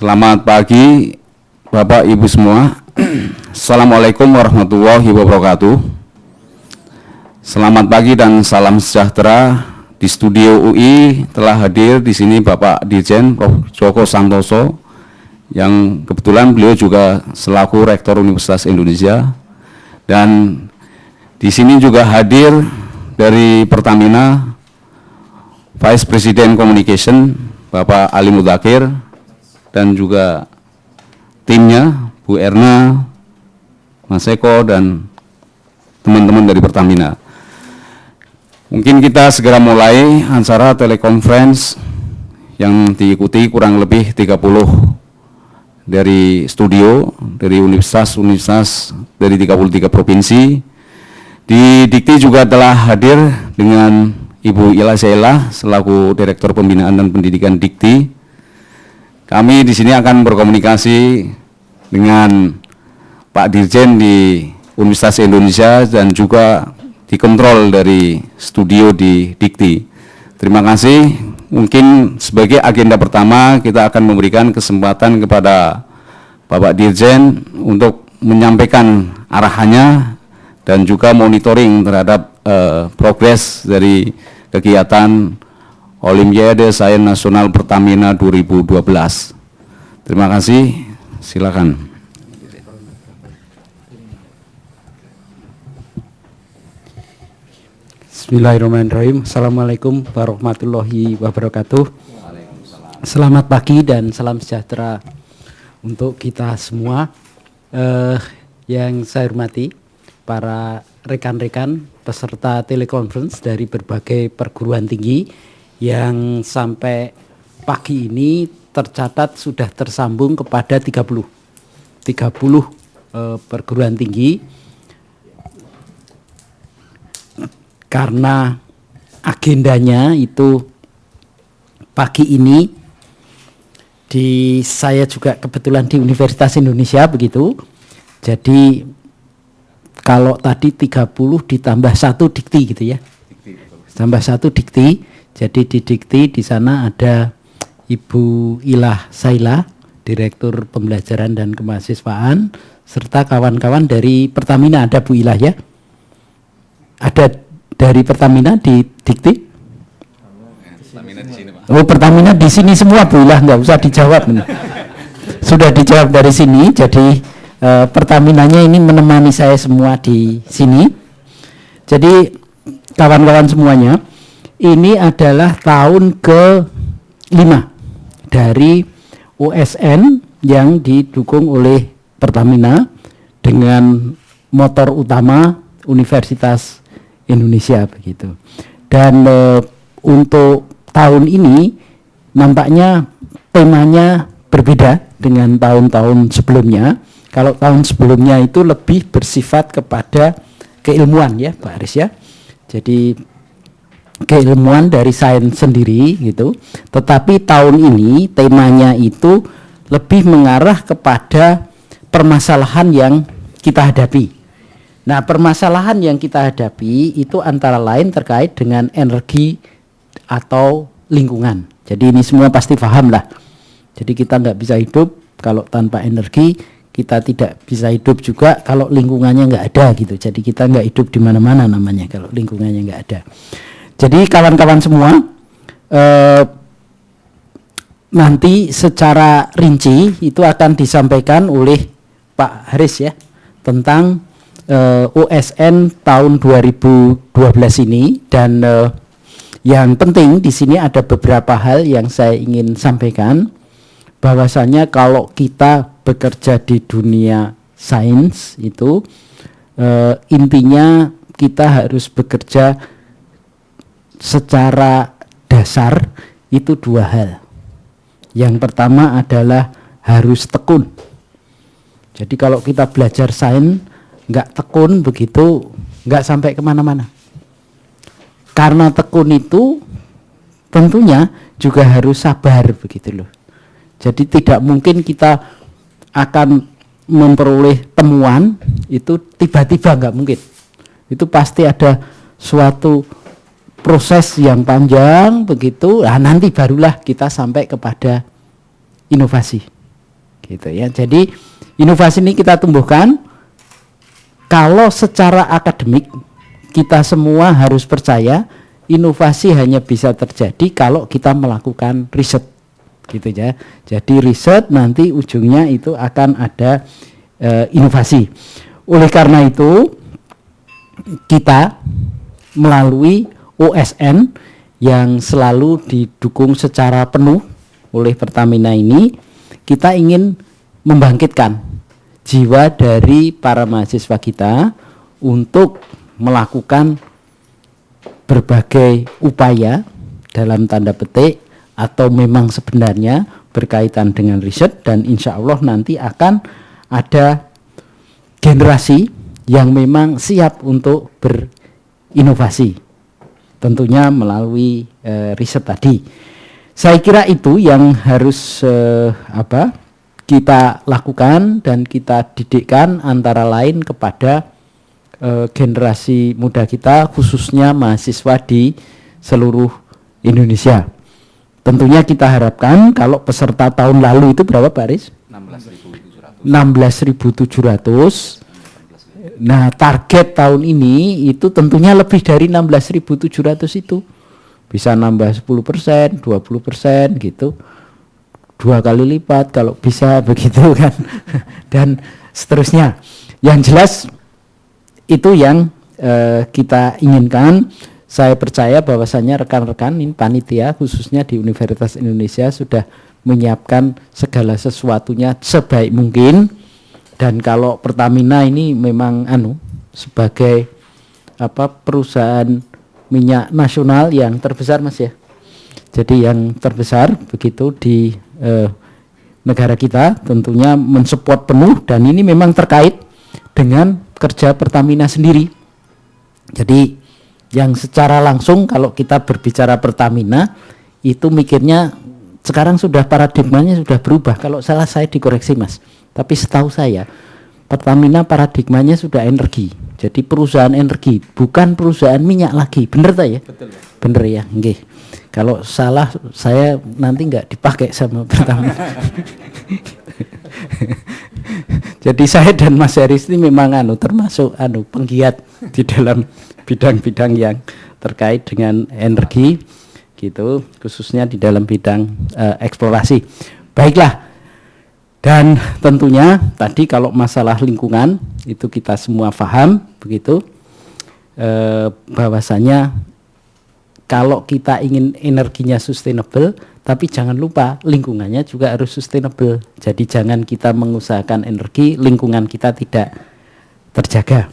Selamat pagi Bapak Ibu semua. Assalamualaikum warahmatullahi wabarakatuh. Selamat pagi dan salam sejahtera. Di studio UI telah hadir di sini Bapak Dirjen Prof. Joko Santoso, yang kebetulan beliau juga selaku Rektor Universitas Indonesia, dan di sini juga hadir dari Pertamina Vice President Communication Bapak Ali Mudzakhir, dan juga timnya Bu Erna, Mas Eko, dan teman-teman dari Pertamina. Mungkin kita segera mulai acara telekonferensi yang diikuti kurang lebih 30 dari studio, dari universitas dari 33 provinsi. Di Dikti juga telah hadir dengan Ibu Ila Zaila selaku Direktur Pembinaan dan Pendidikan Dikti. Kami di sini akan berkomunikasi dengan Pak Dirjen di Universitas Indonesia dan juga dikontrol dari studio di Dikti. Terima kasih. Mungkin sebagai agenda pertama kita akan memberikan kesempatan kepada Bapak Dirjen untuk menyampaikan arahannya dan juga monitoring terhadap progres dari kegiatan Olimpiade Sains Nasional Pertamina 2012. Terima kasih, silakan. Bismillahirrahmanirrahim. Assalamualaikum warahmatullahi wabarakatuh. Selamat pagi dan salam sejahtera untuk kita semua. Yang saya hormati para rekan-rekan peserta telekonferensi dari berbagai perguruan tinggi yang sampai pagi ini tercatat sudah tersambung kepada 30 perguruan tinggi. Karena agendanya itu pagi ini saya juga kebetulan di Universitas Indonesia begitu. Jadi kalau tadi 30 ditambah 1 dikti gitu ya. Tambah 1 dikti. Jadi di Dikti di sana ada Ibu Ila Zaila, Direktur Pembelajaran dan Kemahasiswaan, serta kawan-kawan dari Pertamina. Ada Bu Ilah ya? Ada dari Pertamina di Dikti? Pertamina di sini, Pak. Oh, Pertamina di sini semua, Bu Ilah, nggak usah dijawab. Sudah dijawab dari sini. Jadi Pertaminanya ini menemani saya semua di sini. Jadi kawan-kawan semuanya, ini adalah tahun ke-5 dari USN yang didukung oleh Pertamina dengan motor utama Universitas Indonesia begitu. Dan untuk tahun ini nampaknya temanya berbeda dengan tahun-tahun sebelumnya. Kalau tahun sebelumnya itu lebih bersifat kepada keilmuan ya Pak Aris ya. Jadi keilmuan dari sains sendiri gitu. Tetapi tahun ini temanya itu lebih mengarah kepada permasalahan yang kita hadapi. Nah, permasalahan yang kita hadapi itu antara lain terkait dengan energi atau lingkungan. Jadi ini semua pasti paham lah. Jadi kita nggak bisa hidup kalau tanpa energi, kita tidak bisa hidup juga kalau lingkungannya nggak ada gitu. Jadi kita nggak hidup di mana-mana namanya kalau lingkungannya nggak ada. Jadi kawan-kawan semua, nanti secara rinci itu akan disampaikan oleh Pak Haris ya tentang USN tahun 2012 ini. Dan yang penting di sini ada beberapa hal yang saya ingin sampaikan, bahwasanya kalau kita bekerja di dunia sains itu intinya kita harus bekerja secara dasar itu 2 hal. Yang pertama adalah harus tekun. Jadi kalau kita belajar sains nggak tekun begitu nggak sampai kemana-mana. Karena tekun itu tentunya juga harus sabar begitu loh. Jadi tidak mungkin kita akan memperoleh temuan itu tiba-tiba, nggak mungkin. Itu pasti ada suatu proses yang panjang begitu. Nah, nanti barulah kita sampai kepada inovasi. gitu ya. Jadi inovasi ini kita tumbuhkan. Kalau secara akademik kita semua harus percaya inovasi hanya bisa terjadi kalau kita melakukan riset, gitu ya. Jadi riset nanti ujungnya itu akan ada inovasi. Oleh karena itu kita melalui OSN yang selalu didukung secara penuh oleh Pertamina ini, kita ingin membangkitkan jiwa dari para mahasiswa kita untuk melakukan berbagai upaya dalam tanda petik atau memang sebenarnya berkaitan dengan riset, dan insya Allah nanti akan ada generasi yang memang siap untuk berinovasi, tentunya melalui riset tadi. Saya kira itu yang harus kita lakukan dan kita didikkan, antara lain kepada generasi muda kita, khususnya mahasiswa di seluruh Indonesia. Tentunya kita harapkan kalau peserta tahun lalu itu berapa Pak Aris? 16.700. Nah, target tahun ini itu tentunya lebih dari 16.700 itu. Bisa nambah 10%, 20% gitu. 2 kali lipat kalau bisa begitu kan. Dan seterusnya. Yang jelas itu yang kita inginkan. Saya percaya bahwasannya rekan-rekan ini panitia khususnya di Universitas Indonesia sudah menyiapkan segala sesuatunya sebaik mungkin. Dan kalau Pertamina ini memang sebagai perusahaan minyak nasional yang terbesar Mas ya. Jadi yang terbesar begitu di negara kita, tentunya mensupport penuh, dan ini memang terkait dengan kerja Pertamina sendiri. Jadi yang secara langsung kalau kita berbicara Pertamina itu mikirnya sekarang sudah paradigmanya sudah berubah. Kalau salah saya dikoreksi Mas. Tapi setahu saya Pertamina paradigmanya sudah energi. Jadi perusahaan energi, bukan perusahaan minyak lagi. Bener tak ya? Betul. Bener ya, nggih. Kalau salah saya nanti nggak dipakai sama Pertamina. Jadi saya dan Mas Haris ini memang termasuk penggiat di dalam bidang-bidang yang terkait dengan energi gitu, khususnya di dalam bidang eksplorasi. Baiklah. Dan tentunya tadi kalau masalah lingkungan itu kita semua paham begitu, bahwasanya kalau kita ingin energinya sustainable, tapi jangan lupa lingkungannya juga harus sustainable. Jadi jangan kita mengusahakan energi, lingkungan kita tidak terjaga.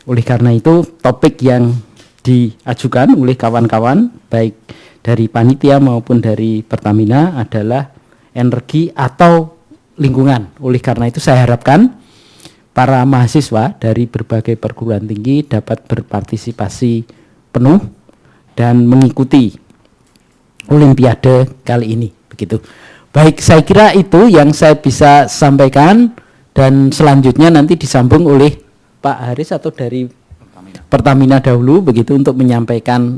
Oleh karena itu topik yang diajukan oleh kawan-kawan baik dari panitia maupun dari Pertamina adalah energi atau lingkungan. Oleh karena itu saya harapkan para mahasiswa dari berbagai perguruan tinggi dapat berpartisipasi penuh dan mengikuti Olimpiade kali ini begitu. Baik, saya kira itu yang saya bisa sampaikan, dan selanjutnya nanti disambung oleh Pak Haris atau dari Pertamina dahulu begitu untuk menyampaikan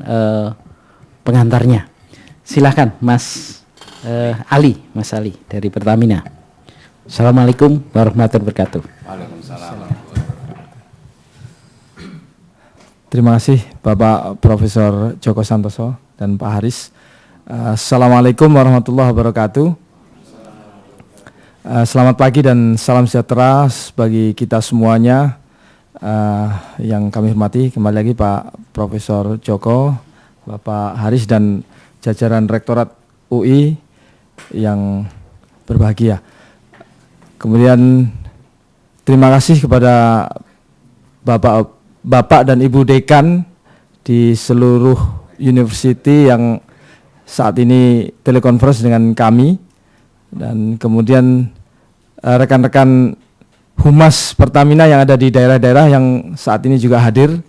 pengantarnya. Silakan Mas Ali dari Pertamina. Assalamualaikum warahmatullahi wabarakatuh. Waalaikumsalam. Terima kasih Bapak Profesor Djoko Santoso dan Pak Haris. Assalamualaikum warahmatullahi wabarakatuh. Selamat pagi dan salam sejahtera bagi kita semuanya yang kami hormati. Kembali lagi Pak Profesor Djoko, Bapak Haris dan jajaran Rektorat UI yang berbahagia. Kemudian terima kasih kepada Bapak dan Ibu Dekan di seluruh university yang saat ini telekonferensi dengan kami, dan kemudian rekan-rekan Humas Pertamina yang ada di daerah-daerah yang saat ini juga hadir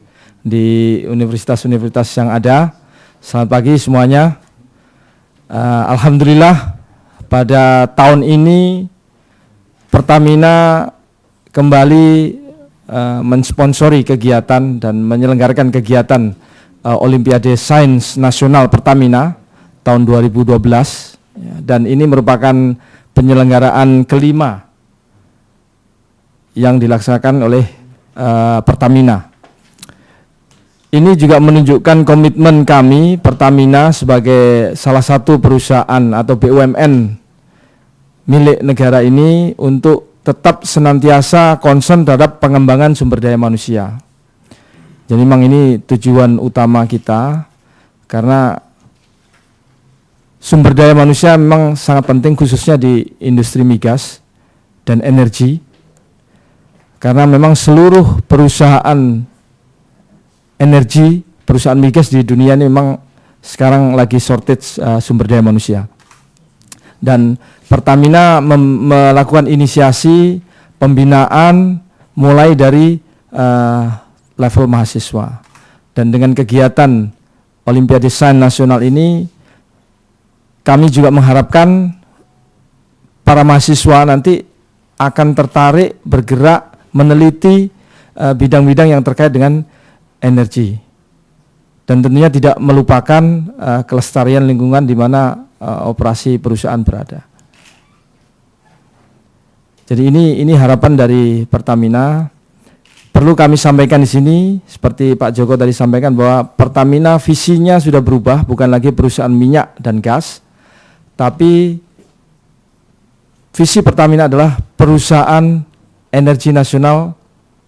di universitas-universitas yang ada. Selamat pagi semuanya. Alhamdulillah pada tahun ini Pertamina kembali mensponsori kegiatan dan menyelenggarakan kegiatan Olimpiade Sains Nasional Pertamina tahun 2012, dan ini merupakan penyelenggaraan kelima yang dilaksanakan oleh Pertamina. Ini juga menunjukkan komitmen kami Pertamina sebagai salah satu perusahaan atau BUMN milik negara ini untuk tetap senantiasa concern terhadap pengembangan sumber daya manusia. Jadi memang ini tujuan utama kita, karena sumber daya manusia memang sangat penting khususnya di industri migas dan energi, karena memang seluruh perusahaan energi, perusahaan migas di dunia ini memang sekarang lagi shortage sumber daya manusia. Dan Pertamina melakukan inisiasi pembinaan mulai dari level mahasiswa. Dan dengan kegiatan Olimpiade Sains Nasional ini, kami juga mengharapkan para mahasiswa nanti akan tertarik bergerak meneliti bidang-bidang yang terkait dengan energi, dan tentunya tidak melupakan kelestarian lingkungan di mana operasi perusahaan berada. Jadi ini harapan dari Pertamina. Perlu kami sampaikan di sini, seperti Pak Joko tadi sampaikan, bahwa Pertamina visinya sudah berubah, bukan lagi perusahaan minyak dan gas, tapi visi Pertamina adalah perusahaan energi nasional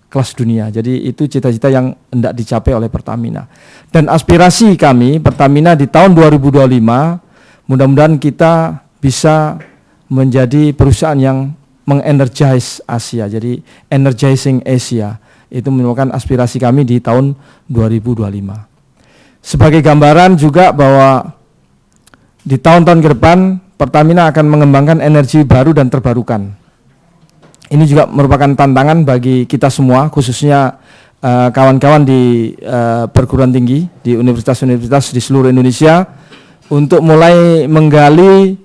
kelas dunia. Jadi itu cita-cita yang hendak dicapai oleh Pertamina. Dan aspirasi kami Pertamina di tahun 2025, mudah-mudahan kita bisa menjadi perusahaan yang mengenergize Asia. Jadi energizing Asia. Itu merupakan aspirasi kami di tahun 2025. Sebagai gambaran juga bahwa di tahun-tahun ke depan Pertamina akan mengembangkan energi baru dan terbarukan. Ini juga merupakan tantangan bagi kita semua, khususnya kawan-kawan di perguruan tinggi, di universitas-universitas di seluruh Indonesia, untuk mulai menggali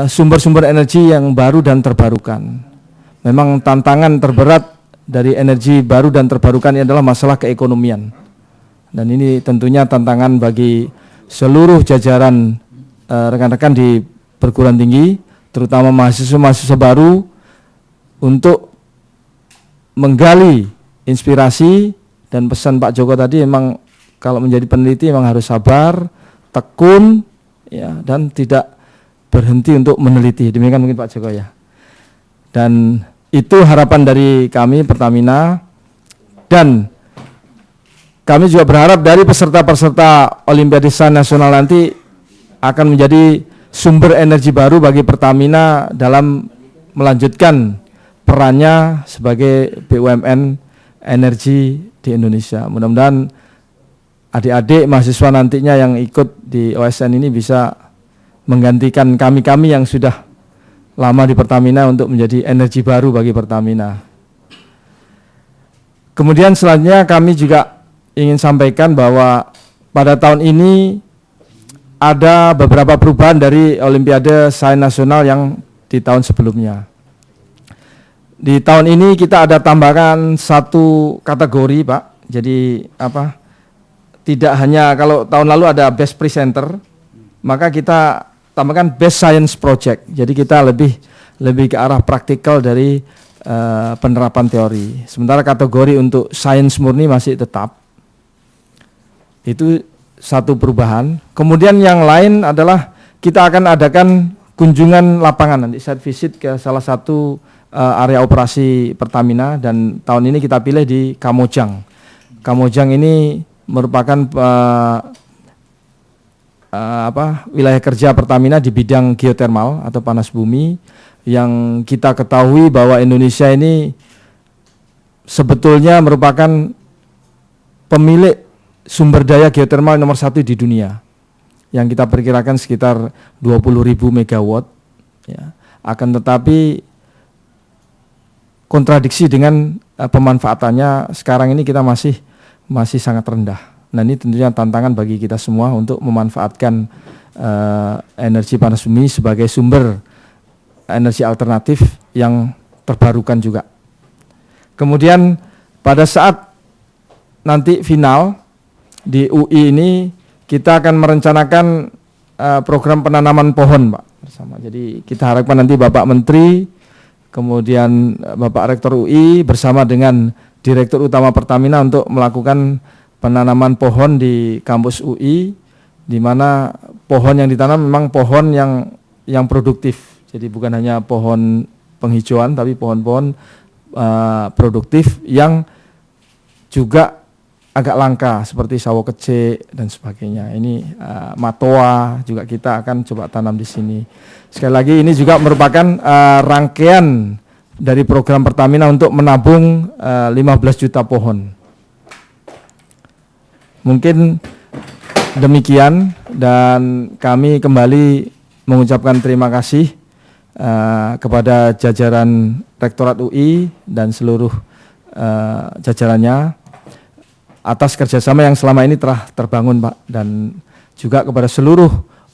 sumber-sumber energi yang baru dan terbarukan. Memang tantangan terberat dari energi baru dan terbarukan ini adalah masalah keekonomian. Dan ini tentunya tantangan bagi seluruh jajaran rekan-rekan di perguruan tinggi, terutama mahasiswa-mahasiswa baru, untuk menggali inspirasi. Dan pesan Pak Joko tadi, memang kalau menjadi peneliti memang harus sabar, tekun, ya, dan tidak berhenti untuk meneliti. Demikian mungkin Pak Joko ya. Dan itu harapan dari kami Pertamina, dan kami juga berharap dari peserta-peserta Olimpiade Sains Nasional nanti akan menjadi sumber energi baru bagi Pertamina dalam melanjutkan perannya sebagai BUMN energi di Indonesia. Mudah-mudahan adik-adik mahasiswa nantinya yang ikut di OSN ini bisa menggantikan kami-kami yang sudah lama di Pertamina untuk menjadi energi baru bagi Pertamina. Kemudian selanjutnya kami juga ingin sampaikan bahwa pada tahun ini ada beberapa perubahan dari Olimpiade Sains Nasional yang di tahun sebelumnya. Di tahun ini kita ada tambahkan satu kategori, Pak. Jadi tidak hanya kalau tahun lalu ada best presenter, maka kita tambahkan best science project. Jadi kita lebih ke arah praktikal dari penerapan teori. Sementara kategori untuk sains murni masih tetap. Itu satu perubahan. Kemudian yang lain adalah kita akan adakan kunjungan lapangan, nanti site visit ke salah satu area operasi Pertamina, dan tahun ini kita pilih di Kamojang. Kamojang ini merupakan wilayah kerja Pertamina di bidang geotermal atau panas bumi, yang kita ketahui bahwa Indonesia ini sebetulnya merupakan pemilik sumber daya geotermal nomor 1 di dunia, yang kita perkirakan sekitar 20.000 megawatt. Ya. Akan tetapi kontradiksi dengan pemanfaatannya sekarang ini kita masih sangat rendah. Nah, ini tentunya tantangan bagi kita semua untuk memanfaatkan energi panas bumi sebagai sumber energi alternatif yang terbarukan juga. Kemudian pada saat nanti final di UI ini kita akan merencanakan program penanaman pohon, Pak. sama. Jadi kita harapkan nanti Bapak Menteri, kemudian Bapak Rektor UI bersama dengan Direktur Utama Pertamina untuk melakukan penanaman pohon di kampus UI, di mana pohon yang ditanam memang pohon yang produktif. Jadi bukan hanya pohon penghijauan, tapi pohon-pohon produktif yang juga agak langka seperti sawo kecek dan sebagainya. Ini matoa juga kita akan coba tanam di sini. Sekali lagi ini juga merupakan rangkaian dari program Pertamina untuk menabung 15 juta pohon. Mungkin demikian, dan kami kembali mengucapkan terima kasih kepada jajaran Rektorat UI dan seluruh jajarannya atas kerjasama yang selama ini telah terbangun, Pak, dan juga kepada seluruh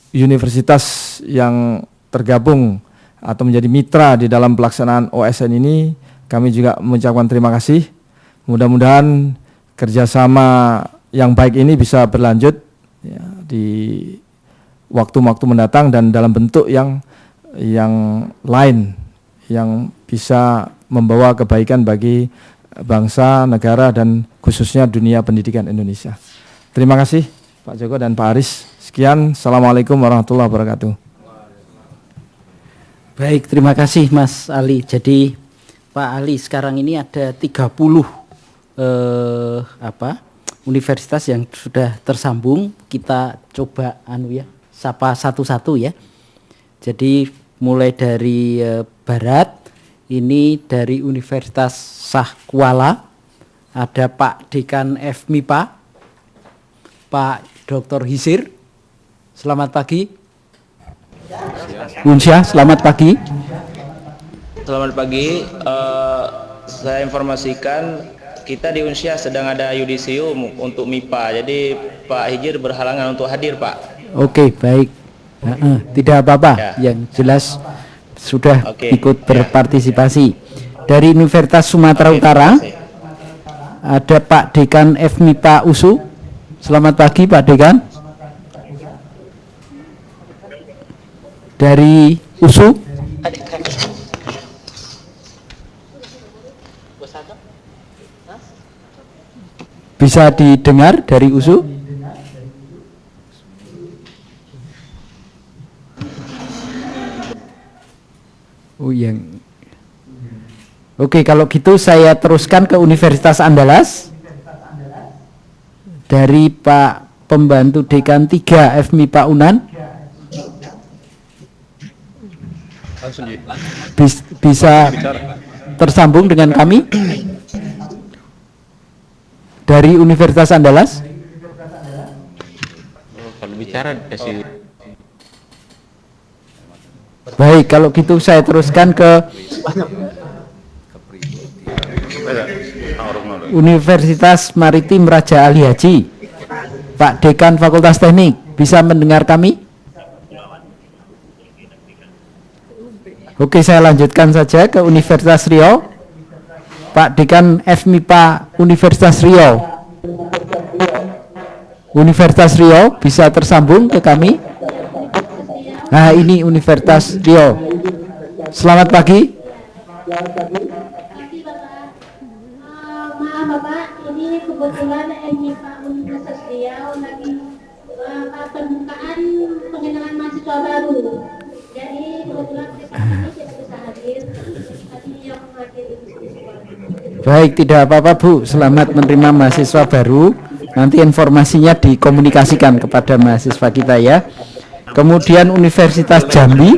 universitas yang tergabung atau menjadi mitra di dalam pelaksanaan OSN ini. Kami juga mengucapkan terima kasih. Mudah-mudahan kerjasama yang baik ini bisa berlanjut ya, di waktu-waktu mendatang dan dalam bentuk yang lain yang bisa membawa kebaikan bagi bangsa, negara, dan khususnya dunia pendidikan Indonesia. Terima kasih Pak Joko dan Pak Aris. Sekian, Assalamualaikum warahmatullahi wabarakatuh. Baik, terima kasih Mas Ali. Jadi Pak Ali, sekarang ini ada 30 universitas yang sudah tersambung. Kita coba sapa satu-satu ya. Jadi mulai dari barat, ini dari Universitas Sahkuala, ada Pak Dekan FMIPA, Pak Dr. Hisir. Selamat pagi. Unsya, selamat pagi. Selamat pagi. Saya informasikan kita di Unsyah sedang ada yudisium untuk MIPA. Jadi Pak Hijir berhalangan untuk hadir, Pak. Oke, baik. Tidak apa-apa. Ya. Yang jelas sudah ikut ya. berpartisipasi. Dari Universitas Sumatera Utara ada Pak Dekan FMIPA USU. Selamat pagi Pak Dekan. Dari USU bisa didengar dari USU? Oh yang Oke, kalau gitu saya teruskan ke Universitas Andalas dari Pak Pembantu Dekan 3 FMIPA Unan. Bisa tersambung dengan kami dari Universitas Andalas. Kalau bicara kasih. Baik, kalau gitu saya teruskan ke Universitas Maritim Raja Ali Haji. Pak Dekan Fakultas Teknik, bisa mendengar kami? Oke, saya lanjutkan saja ke Universitas Riau. Pak Dekan FMIPA Universitas Riau. Universitas Riau bisa tersambung ke kami? Nah, ini Universitas Riau. Selamat pagi. Maaf Bapak, ini kebetulan MIPA Universitas Riau lagi pembukaan pengenalan mahasiswa baru. Jadi kebetulan saya ini tidak bisa hadir. Tadi yang hadir itu. Baik, tidak apa-apa Bu. Selamat menerima mahasiswa baru. Nanti informasinya dikomunikasikan kepada mahasiswa kita ya. Kemudian Universitas Jambi.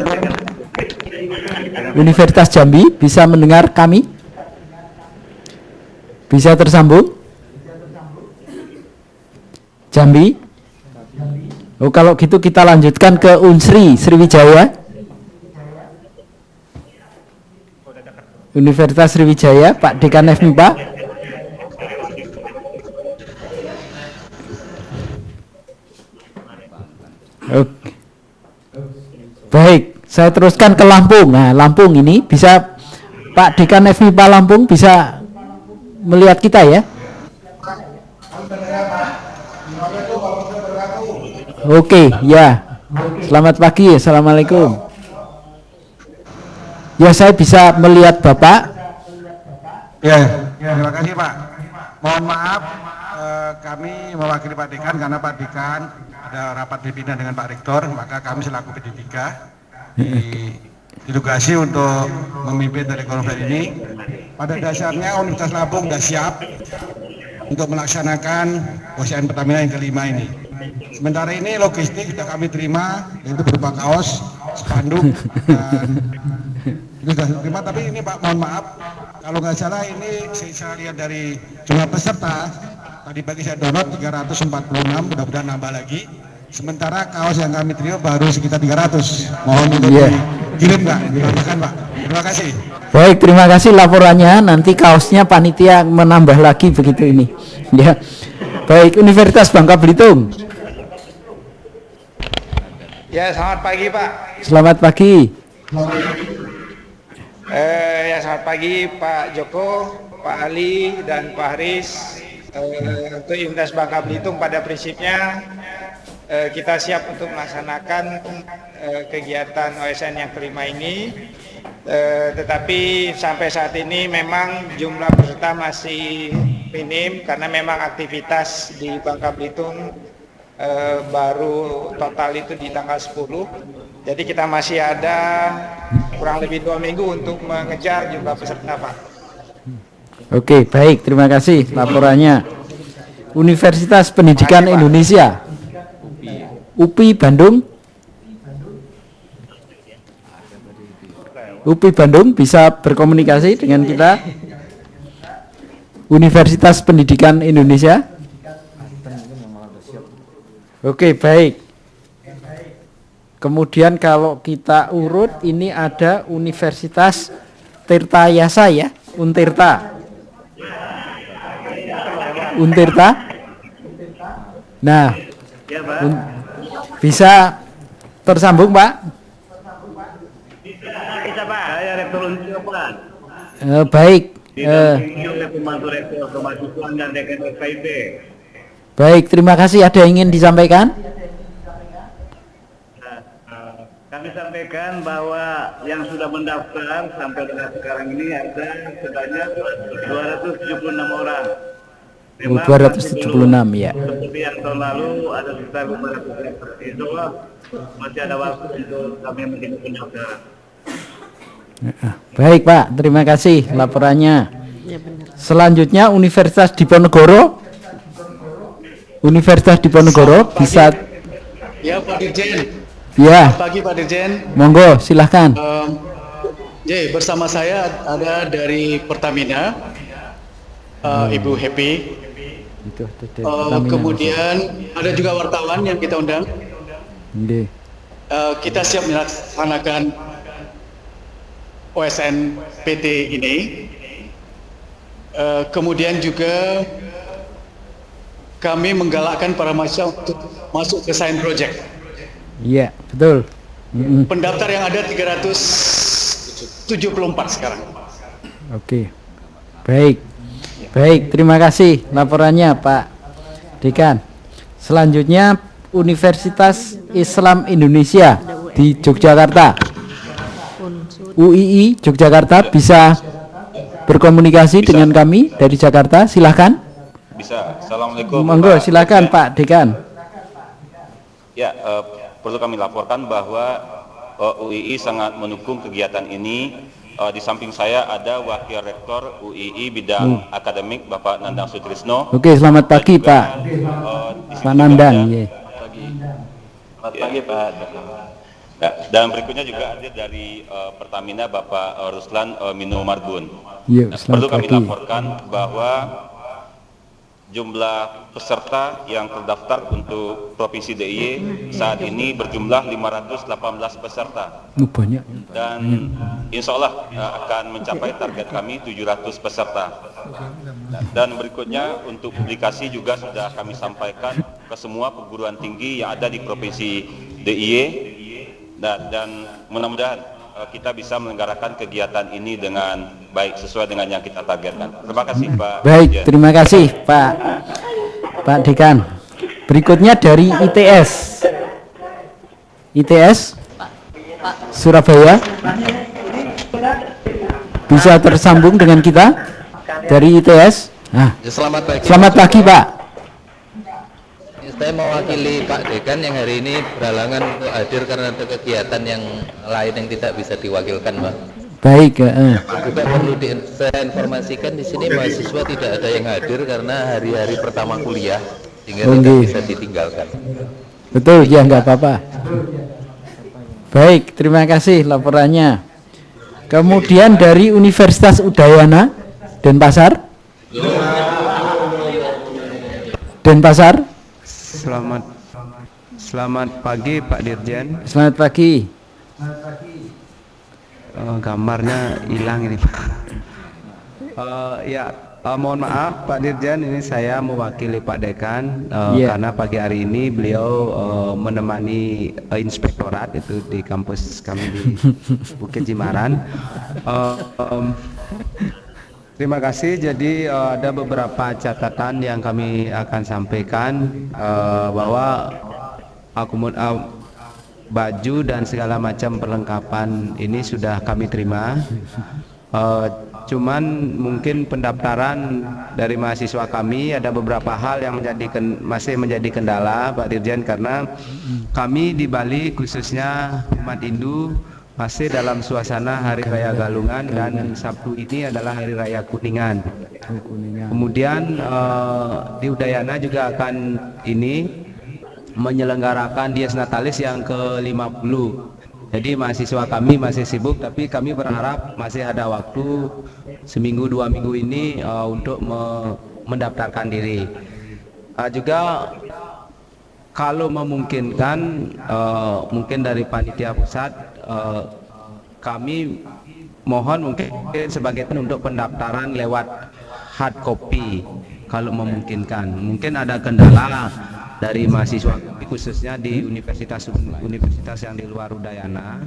Universitas Jambi bisa mendengar kami? Bisa tersambung? Jambi? Oh, kalau gitu kita lanjutkan ke Unsri Sriwijaya. Universitas Sriwijaya, Pak Dekan FMIPA. Oke. Baik, saya teruskan ke Lampung. Nah, Lampung ini bisa Pak Dekan FMIPA Lampung bisa melihat kita ya. Oke, ya. Selamat pagi. Assalamualaikum. Ya, saya bisa melihat Bapak. Ya, terima kasih Pak. Mohon maaf, kami mewakili Pak Dekan karena Pak Dekan ada rapat pimpinan dengan Pak Rektor, maka kami selaku PD3 ditugasi untuk memimpin telekonferensi ini. Pada dasarnya Universitas Lampung sudah siap untuk melaksanakan OCN Pertamina yang kelima ini. Sementara ini logistik sudah kami terima, yaitu berupa kaos, spanduk, dan itu sudah terima. Tapi ini Pak, mohon maaf, kalau nggak salah ini saya lihat dari jumlah peserta, tadi pagi saya download 346, mudah-mudahan nambah lagi. Sementara kaos yang kami terima baru sekitar 300. Mohon untuk dikirim Pak, dilaporkan Pak. Terima kasih. Baik, terima kasih laporannya. Nanti kaosnya panitia menambah lagi begitu ini. Ya. Baik, Universitas Bangka Belitung. Ya, selamat pagi Pak. Selamat pagi. Ya, selamat pagi Pak Joko, Pak Ali, dan Pak Haris. Untuk Universitas Bangka Belitung pada prinsipnya kita siap untuk melaksanakan kegiatan OSN yang kelima ini. Tetapi sampai saat ini memang jumlah peserta masih minim karena memang aktivitas di Bangka Belitung baru total itu di tanggal 10. Jadi kita masih ada kurang lebih 2 minggu untuk mengejar jumlah peserta Pak. Oke, baik, terima kasih laporannya. Universitas Pendidikan Indonesia, UPI Bandung. UPI Bandung bisa berkomunikasi dengan kita. Universitas Pendidikan Indonesia. Oke, baik. Kemudian kalau kita urut, ini ada Universitas Tirtayasa ya, Untirta. Nah, bisa tersambung Pak? Bisa Pak, saya Rektor Unsur Pak. Baik. Oleh pembantu Rektor Kemahasiswaan dan Dekan FKIP. Baik, terima kasih. Ada yang ingin disampaikan? Kami sampaikan bahwa yang sudah mendaftar sampai dengan sekarang ini ada sebanyak 276 orang. 276 ya. Seperti yang tahun lalu ada sekitar 500 yang itu masih ada waktu untuk kami menjadi pendaftaran. Baik Pak, terima kasih laporannya. Selanjutnya Universitas Diponegoro. Universitas Diponegoro bisa. Ya Pak Dirjen. Ya. Selamat pagi Pak Dirjen. Monggo, silahkan. Bersama saya ada dari Pertamina, Ibu Happy. Kemudian ada juga wartawan yang kita undang. Kita siap melaksanakan OSN PT ini. Kemudian juga kami menggalakkan para mahasiswa untuk masuk ke Science Project. Iya, betul. Pendaftar yang ada 374 sekarang. Oke. Baik, terima kasih laporannya Pak Dekan. Selanjutnya Universitas Islam Indonesia di Yogyakarta. UII Yogyakarta bisa berkomunikasi dengan kami dari Jakarta, silahkan. Bisa. Assalamualaikum. Monggo, silakan Pak Dekan. Ya, perlu kami laporkan bahwa UII sangat mendukung kegiatan ini. Di samping saya ada Wakil Rektor UII bidang akademik Bapak Nandang Sutrisno. Oke, selamat pagi Pak. Pak Nandang. Selamat pagi Pak. Ya, dan berikutnya juga ada dari Pertamina Bapak Ruslan Minu Marbun. Perlu kami laporkan bahwa jumlah peserta yang terdaftar untuk Provinsi DIY saat ini berjumlah 518 peserta. Banyak. Dan insya Allah akan mencapai target kami 700 peserta. Dan berikutnya untuk publikasi juga sudah kami sampaikan ke semua perguruan tinggi yang ada di Provinsi DIY. Dan mudah-mudahan kita bisa menyelenggarakan kegiatan ini dengan baik sesuai dengan yang kita targetkan. Terima kasih Pak. Baik, terima kasih Pak Dekan. Berikutnya dari ITS. ITS Surabaya. bisa tersambung dengan kita dari ITS. Nah, selamat pagi Pak. Saya mewakili Pak Dekan yang hari ini berhalangan untuk hadir karena ada kegiatan yang lain yang tidak bisa diwakilkan, Pak. Baik. Juga perlu saya informasikan di sini mahasiswa tidak ada yang hadir karena hari-hari pertama kuliah sehingga tidak bisa ditinggalkan. Betul, ya nggak apa-apa. Baik, terima kasih laporannya. Kemudian dari Universitas Udayana, Denpasar. Selamat pagi Pak Dirjen. Selamat pagi. Gambarnya hilang ini Pak. Mohon maaf Pak Dirjen, ini saya mewakili Pak Dekan karena pagi hari ini beliau menemani inspektorat itu di kampus kami di Bukit Jimaran. Terima kasih. Jadi ada beberapa catatan yang kami akan sampaikan bahwa baju dan segala macam perlengkapan ini sudah kami terima. Cuman mungkin pendaftaran dari mahasiswa kami ada beberapa hal yang masih menjadi kendala Pak Dirjen, karena kami di Bali khususnya umat Hindu masih dalam suasana Hari Raya Galungan dan Sabtu ini adalah Hari Raya Kuningan. Kemudian di Udayana juga akan menyelenggarakan Dies Natalis yang ke-50. Jadi mahasiswa kami masih sibuk, tapi kami berharap masih ada waktu seminggu 2 minggu ini untuk mendaftarkan diri. Juga kalau memungkinkan mungkin dari panitia pusat kami mohon mungkin sebagian untuk pendaftaran lewat hard copy kalau memungkinkan. Mungkin ada kendala dari mahasiswa khususnya di universitas yang di luar Udayana,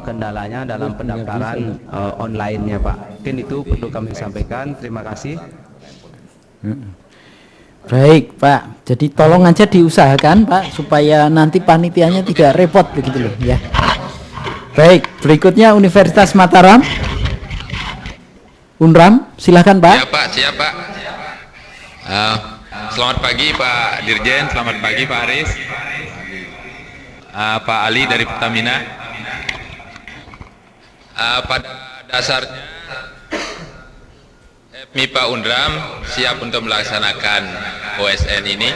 kendalanya dalam pendaftaran online-nya Pak. Mungkin itu perlu kami sampaikan. Terima kasih. Baik Pak, jadi tolong aja diusahakan Pak supaya nanti panitianya tidak repot begitu loh ya. Baik, berikutnya Universitas Mataram, Unram, silakan Pak. Ya Pak, siap Pak. Selamat pagi Pak Dirjen, selamat pagi Pak Aris, Pak Ali dari Pertamina. Pada dasarnya MIPA Undram siap untuk melaksanakan OSN ini.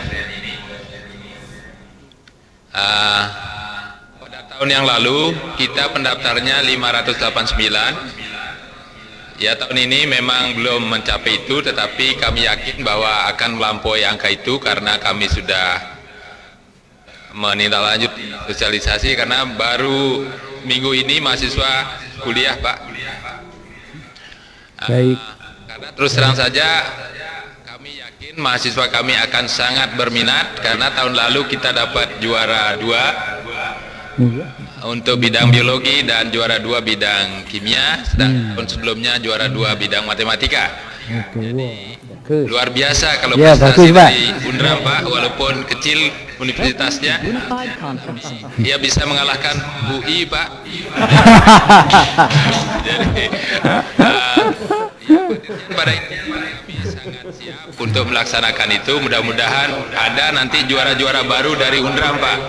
Pada tahun yang lalu kita pendaftarnya 589. Ya, tahun ini memang belum mencapai itu, tetapi kami yakin bahwa akan melampaui angka itu karena kami sudah menindaklanjuti sosialisasi, karena baru minggu ini mahasiswa kuliah Pak. Baik. Karena terus terang saja kami yakin mahasiswa kami akan sangat berminat, karena tahun lalu kita dapat juara 2 untuk bidang biologi dan juara 2 bidang kimia, sedang tahun sebelumnya juara 2 bidang matematika. Jadi luar biasa kalau prestasi dari Unram Pak, walaupun kecil universitasnya, dia bisa mengalahkan UI Pak. Jadi pada intinya kami sangat siap untuk melaksanakan itu. Mudah-mudahan ada nanti juara-juara baru dari Unram Pak.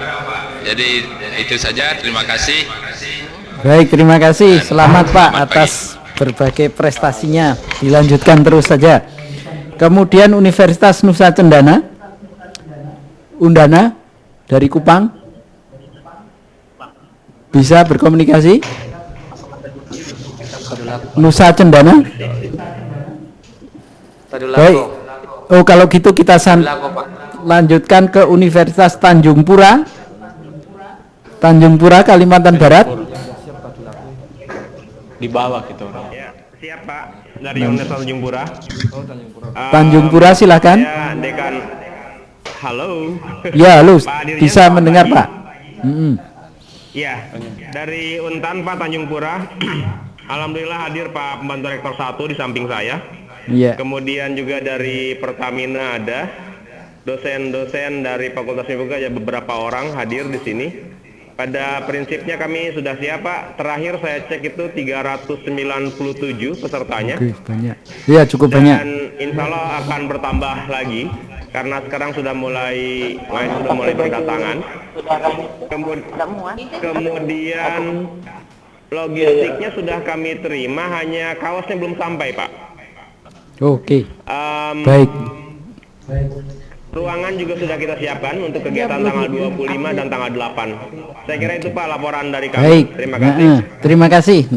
Jadi itu saja, terima kasih. Baik, terima kasih. Selamat Pak atas berbagai prestasinya. Dilanjutkan terus saja. Kemudian Universitas Nusa Cendana, Undana dari Kupang, bisa berkomunikasi? Nusa Cendana. Baik. Oh, kalau gitu kita lanjutkan ke Universitas Tanjung Pura, Kalimantan Barat. Di bawah gitu. Ya, siap Pak. Dari Universitas Tanjung Pura. Tanjung Pura silakan. Ya, Dekan. Halo. Ya, halo. Dirjen, Bisa mendengar Pak. Ya, dari Untan Pak Tanjung Pura. Alhamdulillah hadir Pak Pembantu Rektor 1 di samping saya. Iya. Kemudian juga dari Pertamina ada dosen-dosen dari Fakultas Mimika, ya beberapa orang hadir di sini. Pada prinsipnya kami sudah siap Pak. Terakhir saya cek itu 397 pesertanya. Oke, banyak. Iya, cukup banyak. Dan insya Allah akan bertambah lagi karena sekarang sudah mulai berdatangan. Kemudian logistiknya sudah kami terima, hanya kaosnya belum sampai Pak. Oke. Baik. Ruangan juga sudah kita siapkan untuk kegiatan tanggal 25 dan tanggal 8. Saya kira itu Pak laporan dari kami. Baik. Terima kasih. Terima kasih.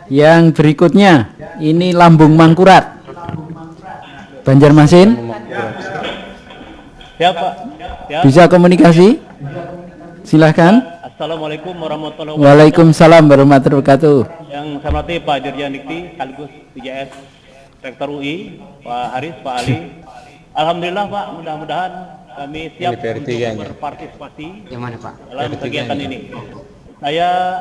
Yang berikutnya ini Lambung Mangkurat, Banjarmasin. Ya Pak. Ya. Bisa komunikasi? Silahkan. Assalamualaikum warahmatullahi wabarakatuh. Waalaikumsalam warahmatullahi wabarakatuh. Yang saya hormati Pak Dirjen Dikti sekaligus PJS Rektor UI, Pak Haris, Pak Ali. Alhamdulillah Pak, mudah-mudahan kami siap untuk berpartisipasi dalam kegiatan ini. Saya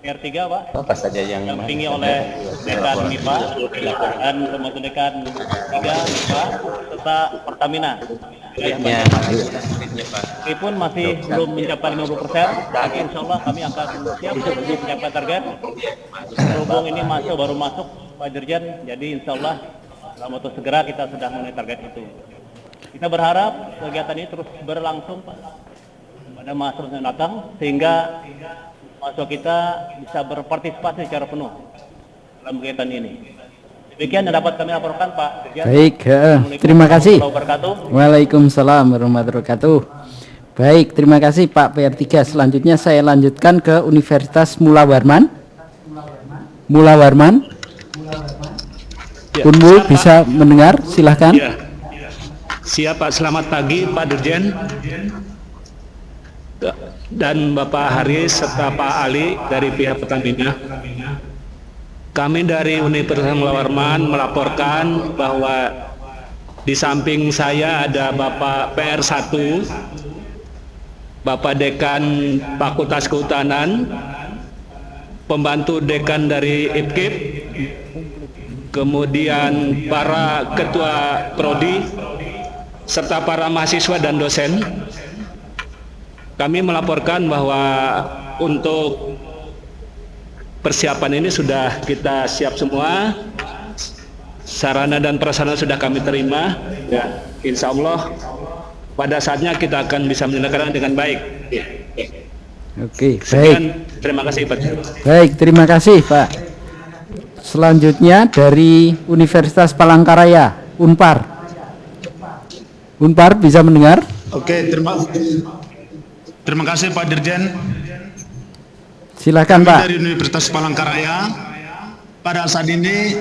R3 Pak, Apa saja yang didampingi oleh Dekan MIPA dan Pembantu Dekan 3 MIPA serta Pertamina. Meskipun masih belum mencapai 50%, tapi insya Allah kami akan siap untuk mencapai target. Berhubung ini baru masuk Pak Dirjen, jadi insya Allah dalam waktu segera kita sudah memenuhi target itu. Kita berharap kegiatan ini terus berlangsung Pak pada masa yang datang, sehingga mahasiswa kita bisa berpartisipasi secara penuh dalam kegiatan ini. Demikian yang dapat kami laporkan Pak Dirjen. Baik, terima kasih. Wabarakatuh. Waalaikumsalam warahmatullahi wabarakatuh. Baik, terima kasih Pak PR3. Selanjutnya saya lanjutkan ke Universitas Mula Warman. Ya, Unmul bisa mendengar, silahkan. Ya. Siap Pak, selamat pagi Pak Dirjen dan Bapak Haris serta Pak Ali dari pihak Pertamina. Kami dari Universitas Mula Warman melaporkan bahwa di samping saya ada Bapak PR1, Bapak Dekan Fakultas Kehutanan, pembantu Dekan dari IPKIP, kemudian para ketua prodi serta para mahasiswa dan dosen. Kami melaporkan bahwa untuk persiapan ini sudah kita siap semua, sarana dan prasarana sudah kami terima, ya, insya Allah pada saatnya kita akan bisa menyelenggarakan dengan baik. Ya. Oke, Sekian, baik. terima kasih Pak. Baik, terima kasih Pak. Selanjutnya dari Universitas Palangkaraya, Unpar. Unpar bisa mendengar? Oke, terima kasih Pak Dirjen. Silakan Pak. Dari Universitas Palangkaraya, pada saat ini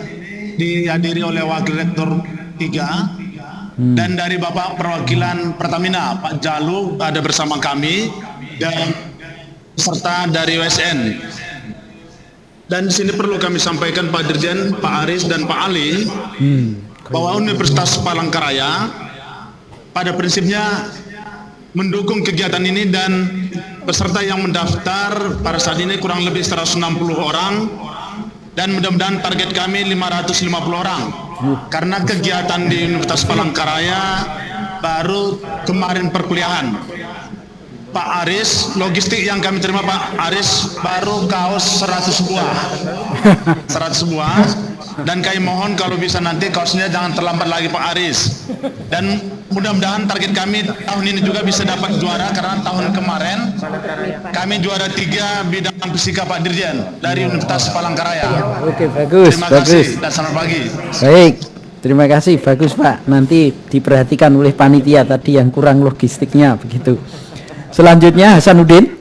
dihadiri oleh Wakil Rektor 3 dan dari Bapak Perwakilan Pertamina, Pak Jalu ada bersama kami dan serta dari USN. Dan di sini perlu kami sampaikan Pak Dirjen, Pak Aris dan Pak Ali bahwa Universitas Palangkaraya pada prinsipnya mendukung kegiatan ini dan peserta yang mendaftar pada saat ini kurang lebih 160 orang dan mudah-mudahan target kami 550 orang karena kegiatan di Universitas Palangkaraya baru kemarin perkuliahan. Pak Aris, logistik yang kami terima Pak Aris baru kaos 100 buah 100 buah dan kami mohon kalau bisa nanti kaosnya jangan terlambat lagi Pak Aris, dan mudah-mudahan target kami tahun ini juga bisa dapat juara karena tahun kemarin kami juara 3 bidang fisika Pak Dirjen dari Universitas Palangkaraya. Oke, bagus. Terima bagus. kasih dan selamat pagi. Baik, terima kasih, bagus Pak. Nanti diperhatikan oleh panitia tadi yang kurang logistiknya begitu. Selanjutnya Hasanuddin,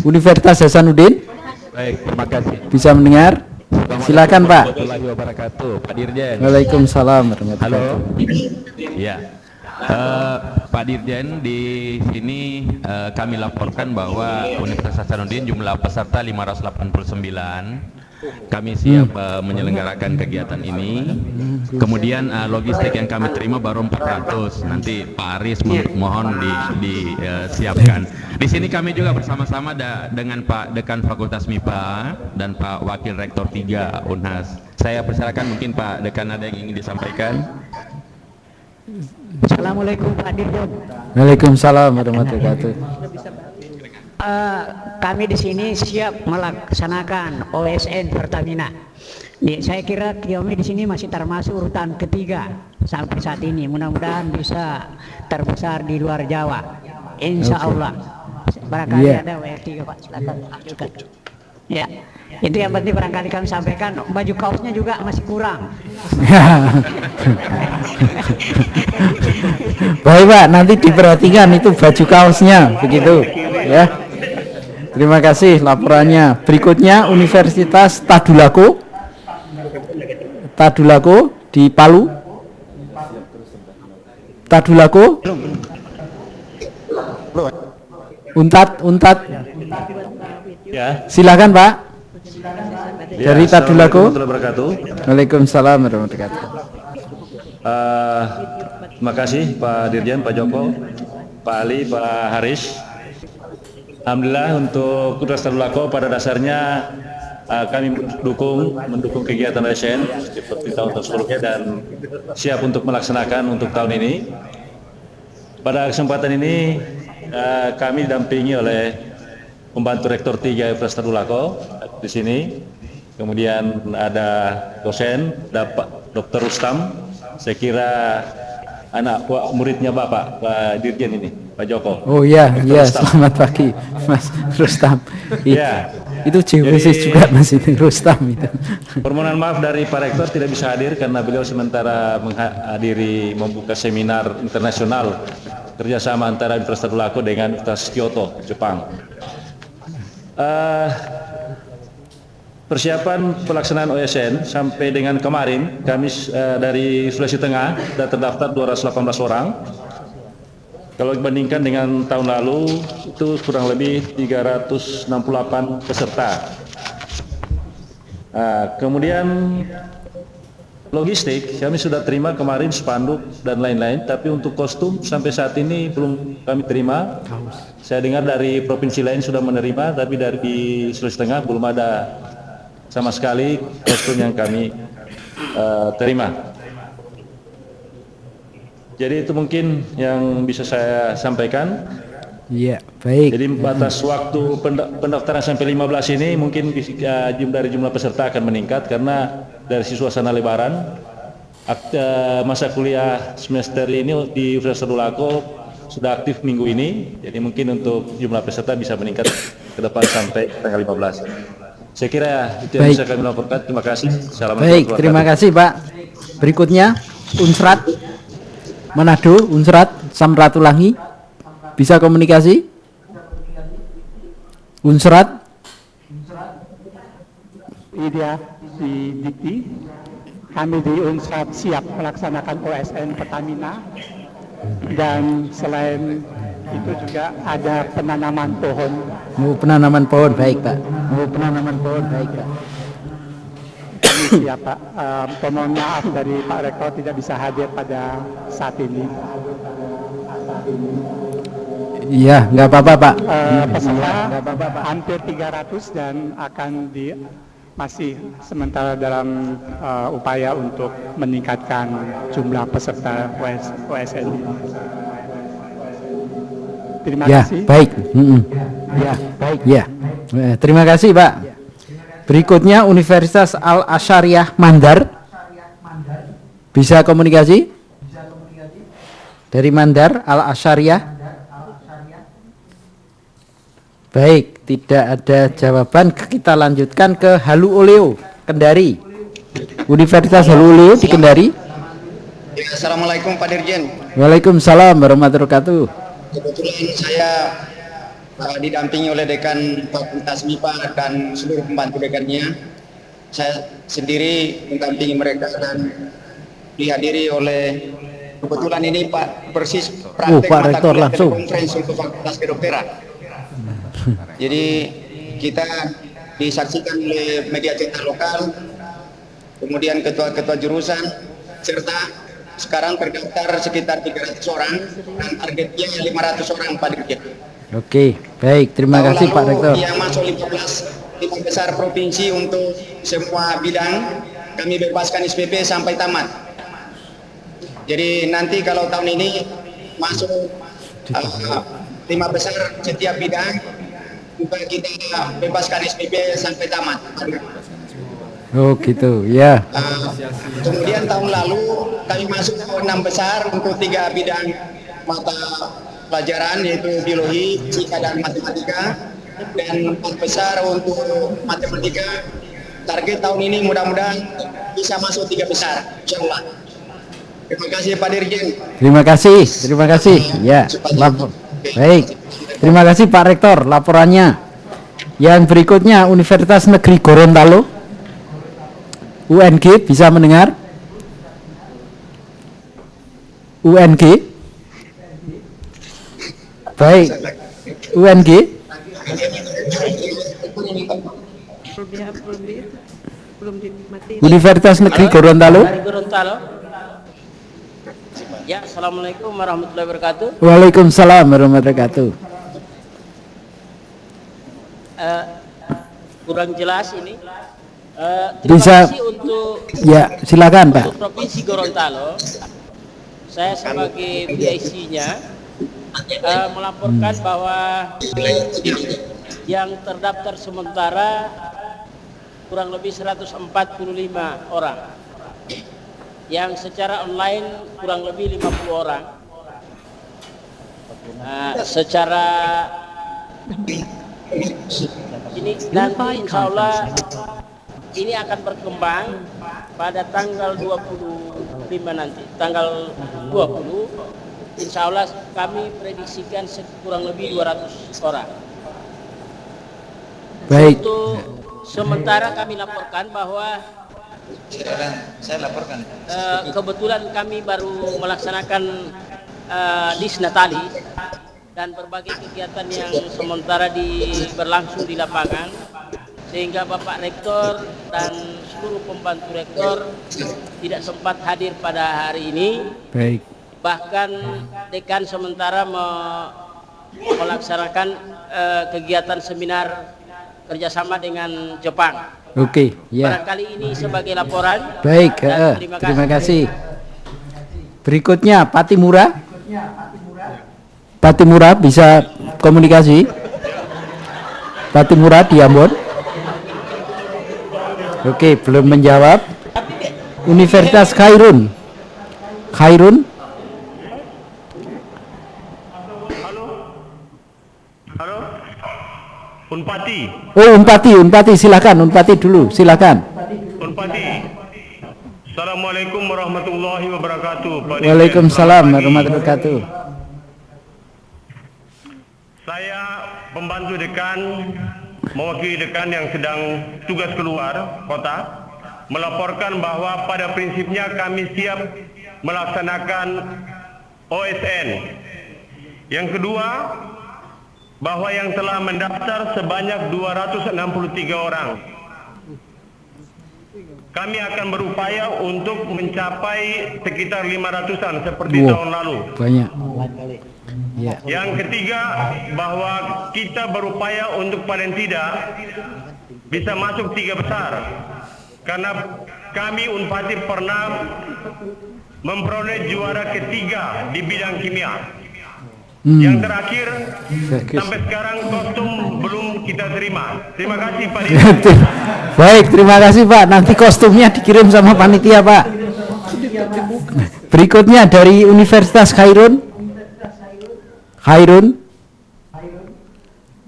Universitas Hasanuddin. Baik, terima kasih. Bisa mendengar? Silakan Pak. Warahmatullahi wabarakatuh, Pak Dirjen. Waalaikumsalam warahmatullahi Halo. wabarakatuh. Ya, Pak Dirjen, di sini kami laporkan bahwa Universitas Hasanuddin jumlah peserta 589. Kami siap menyelenggarakan kegiatan ini. Kemudian logistik yang kami terima baru 400. Nanti Pak Aris mohon disiapkan. Di sini kami juga bersama-sama dengan Pak Dekan Fakultas MIPA dan Pak Wakil Rektor 3 Unhas. Saya persilakan, mungkin Pak Dekan ada yang ingin disampaikan. Assalamualaikum Pak Dirjen. Waalaikumsalam warahmatullahi wabarakatuh. kami di sini siap melaksanakan OSN Pertamina. Saya kira kami di sini masih termasuk urutan ketiga sampai saat ini. Mudah-mudahan bisa terbesar di luar Jawa. Insya Allah. Barangkali ada WR3 Pak, silakan lanjutkan. Ya, itu yang penting barangkali kami sampaikan. Baju kaosnya juga masih kurang. Baik Pak, nanti diperhatikan itu baju kaosnya, begitu ya. Terima kasih laporannya. Berikutnya Universitas Tadulako di Palu. Tadulako. Untat. Ya. Silakan Pak. Ya, Dari Tadulako. Waalaikumsalam warahmatullahi wabarakatuh. Terima kasih Pak Dirjen, Pak Joko, Pak Ali, Pak Haris. Alhamdulillah untuk Universitas Tadulako pada dasarnya kami mendukung kegiatan ASN seperti tahun-tahun sebelumnya dan siap untuk melaksanakan untuk tahun ini. Pada kesempatan ini kami didampingi oleh pembantu Rektor 3 Universitas Tadulako di sini. Kemudian ada dosen, Dr. Rustam. Saya kira anak muridnya Bapak, Pak Dirjen ini, Pak Joko. Oh iya, selamat pagi Mas Rustam. Ya. Itu khusus juga Mas ini Rustam itu. Permohonan maaf dari Pak Rektor tidak bisa hadir karena beliau sementara menghadiri membuka seminar internasional kerjasama antara Universitas Tadulako dengan Universitas Kyoto, Jepang. Persiapan pelaksanaan OSN sampai dengan kemarin kami dari Sulawesi Tengah sudah terdaftar 218 orang. Kalau dibandingkan dengan tahun lalu itu kurang lebih 368 peserta. Kemudian logistik kami sudah terima kemarin spanduk dan lain-lain, tapi untuk kostum sampai saat ini belum kami terima. Saya dengar dari provinsi lain sudah menerima, tapi dari Sulawesi Tengah belum ada sama sekali kostum yang kami terima. Jadi itu mungkin yang bisa saya sampaikan. Iya, baik. Jadi batas waktu pendaftaran sampai 15 ini mungkin dari jumlah peserta akan meningkat karena dari suasana lebaran. Masa kuliah semester ini di Universitas Tadulako sudah aktif minggu ini. Jadi mungkin untuk jumlah peserta bisa meningkat ke depan sampai tanggal 15. Saya kira itu yang bisa kami laporkan. Terima kasih. Assalamualaikum. Baik, terima kasih Pak. Berikutnya Unsrat Manado, Unsrat Samratulangi. Bisa komunikasi? Unsrat. Iya, di Dikti. Kami di Unsrat siap melaksanakan OSN Pertamina. Dan selain itu juga ada penanaman pohon. Penanaman pohon, baik Pak. Penanaman pohon, baik Pak. Kami siap Pak. Mohon maaf dari Pak Rektor tidak bisa hadir pada saat ini. Iya, nggak apa-apa Pak. Peserta hampir 300 dan akan masih sementara dalam upaya untuk meningkatkan jumlah peserta OSN. Terima kasih. Baik. Ya, baik. Ya. Terima kasih Pak. Berikutnya Universitas Al Asyariah Mandar. Bisa komunikasi? Dari Mandar Al Asyariah. Baik, tidak ada jawaban. Kita lanjutkan ke Halu Oleo, Kendari. Universitas Halu Oleo di Kendari. Ya, Assalamualaikum Pak Dirjen. Waalaikumsalam warahmatullahi wabarakatuh. Kebetulan saya didampingi oleh Dekan Fakultas MIPA dan seluruh pembantu dekannya. Saya sendiri mendampingi mereka dan dihadiri oleh kebetulan ini Pak persis praktek Pak Rektor langsung konferensi untuk Fakultas Kedokteran. Jadi kita disaksikan oleh media cetak lokal, kemudian ketua-ketua jurusan, serta sekarang terdaftar sekitar 300 orang dan targetnya 500 orang Pak Dirjen. Oke, baik, terima kasih Pak Rektor. Yang masuk 5 besar provinsi untuk semua bidang, kami bebaskan SPP sampai tamat. Jadi nanti kalau tahun ini masuk 5 besar setiap bidang, supaya kita bebaskan SPP sampai tamat. Oh gitu, ya. Kemudian tahun lalu kami masuk ke 6 besar untuk 3 bidang mata pelajaran, yaitu biologi, fisika, dan matematika, dan 4 besar untuk matematika. Target tahun ini mudah-mudahan bisa masuk 3 besar, insyaallah. Terima kasih Pak Dirjen. Terima kasih. Ya, baik. Terima kasih Pak Rektor laporannya. Yang berikutnya Universitas Negeri Gorontalo. UNG bisa mendengar? UNG? Baik. UNG? Universitas Negeri Gorontalo. Ya, assalamualaikum warahmatullahi wabarakatuh. Waalaikumsalam warahmatullahi wabarakatuh. Kurang jelas ini. Bisa Terima kasih untuk ya, silakan Pak. untuk Provinsi Gorontalo. Saya sebagai PIC-nya melaporkan bahwa yang terdaftar sementara kurang lebih 145 orang. Yang secara online kurang lebih 50 orang. Secara ini nanti insya Allah ini akan berkembang pada tanggal 25 nanti, tanggal 20 insya Allah kami prediksikan kurang lebih 200 orang. Baik. Untuk sementara kami laporkan bahwa kebetulan kami baru melaksanakan disnatali dan berbagai kegiatan yang sementara berlangsung di lapangan, sehingga Bapak Rektor dan seluruh pembantu Rektor tidak sempat hadir pada hari ini. Baik. Bahkan dekan sementara melaksanakan kegiatan seminar kerjasama dengan Jepang. Oke, ya. Barangkali ini sebagai laporan. Baik, dan terima kasih. Berikutnya Patimura. Patimura bisa komunikasi. Patimura di Ambon. Oke, belum menjawab. Universitas Khairun. Khairun. Unpati. Oh, Unpati, silakan. Unpati dulu, silakan. Unpati. Assalamualaikum warahmatullahi wabarakatuh. Waalaikumsalam warahmatullahi wabarakatuh. Saya pembantu dekan, mewakili dekan yang sedang tugas keluar kota, melaporkan bahwa pada prinsipnya kami siap melaksanakan OSN. Yang kedua, bahwa yang telah mendaftar sebanyak 263 orang. Kami akan berupaya untuk mencapai sekitar 500-an seperti tahun lalu. Banyak. Ya. Yang ketiga, bahwa kita berupaya untuk paling tidak bisa masuk 3 besar. Karena kami Unpati pernah memperoleh juara ketiga di bidang kimia. Yang terakhir, sampai sekarang kostum belum kita terima. Terima kasih Pak Dirjen. Baik, terima kasih Pak. Nanti kostumnya dikirim sama panitia Pak. Berikutnya dari Universitas Khairun.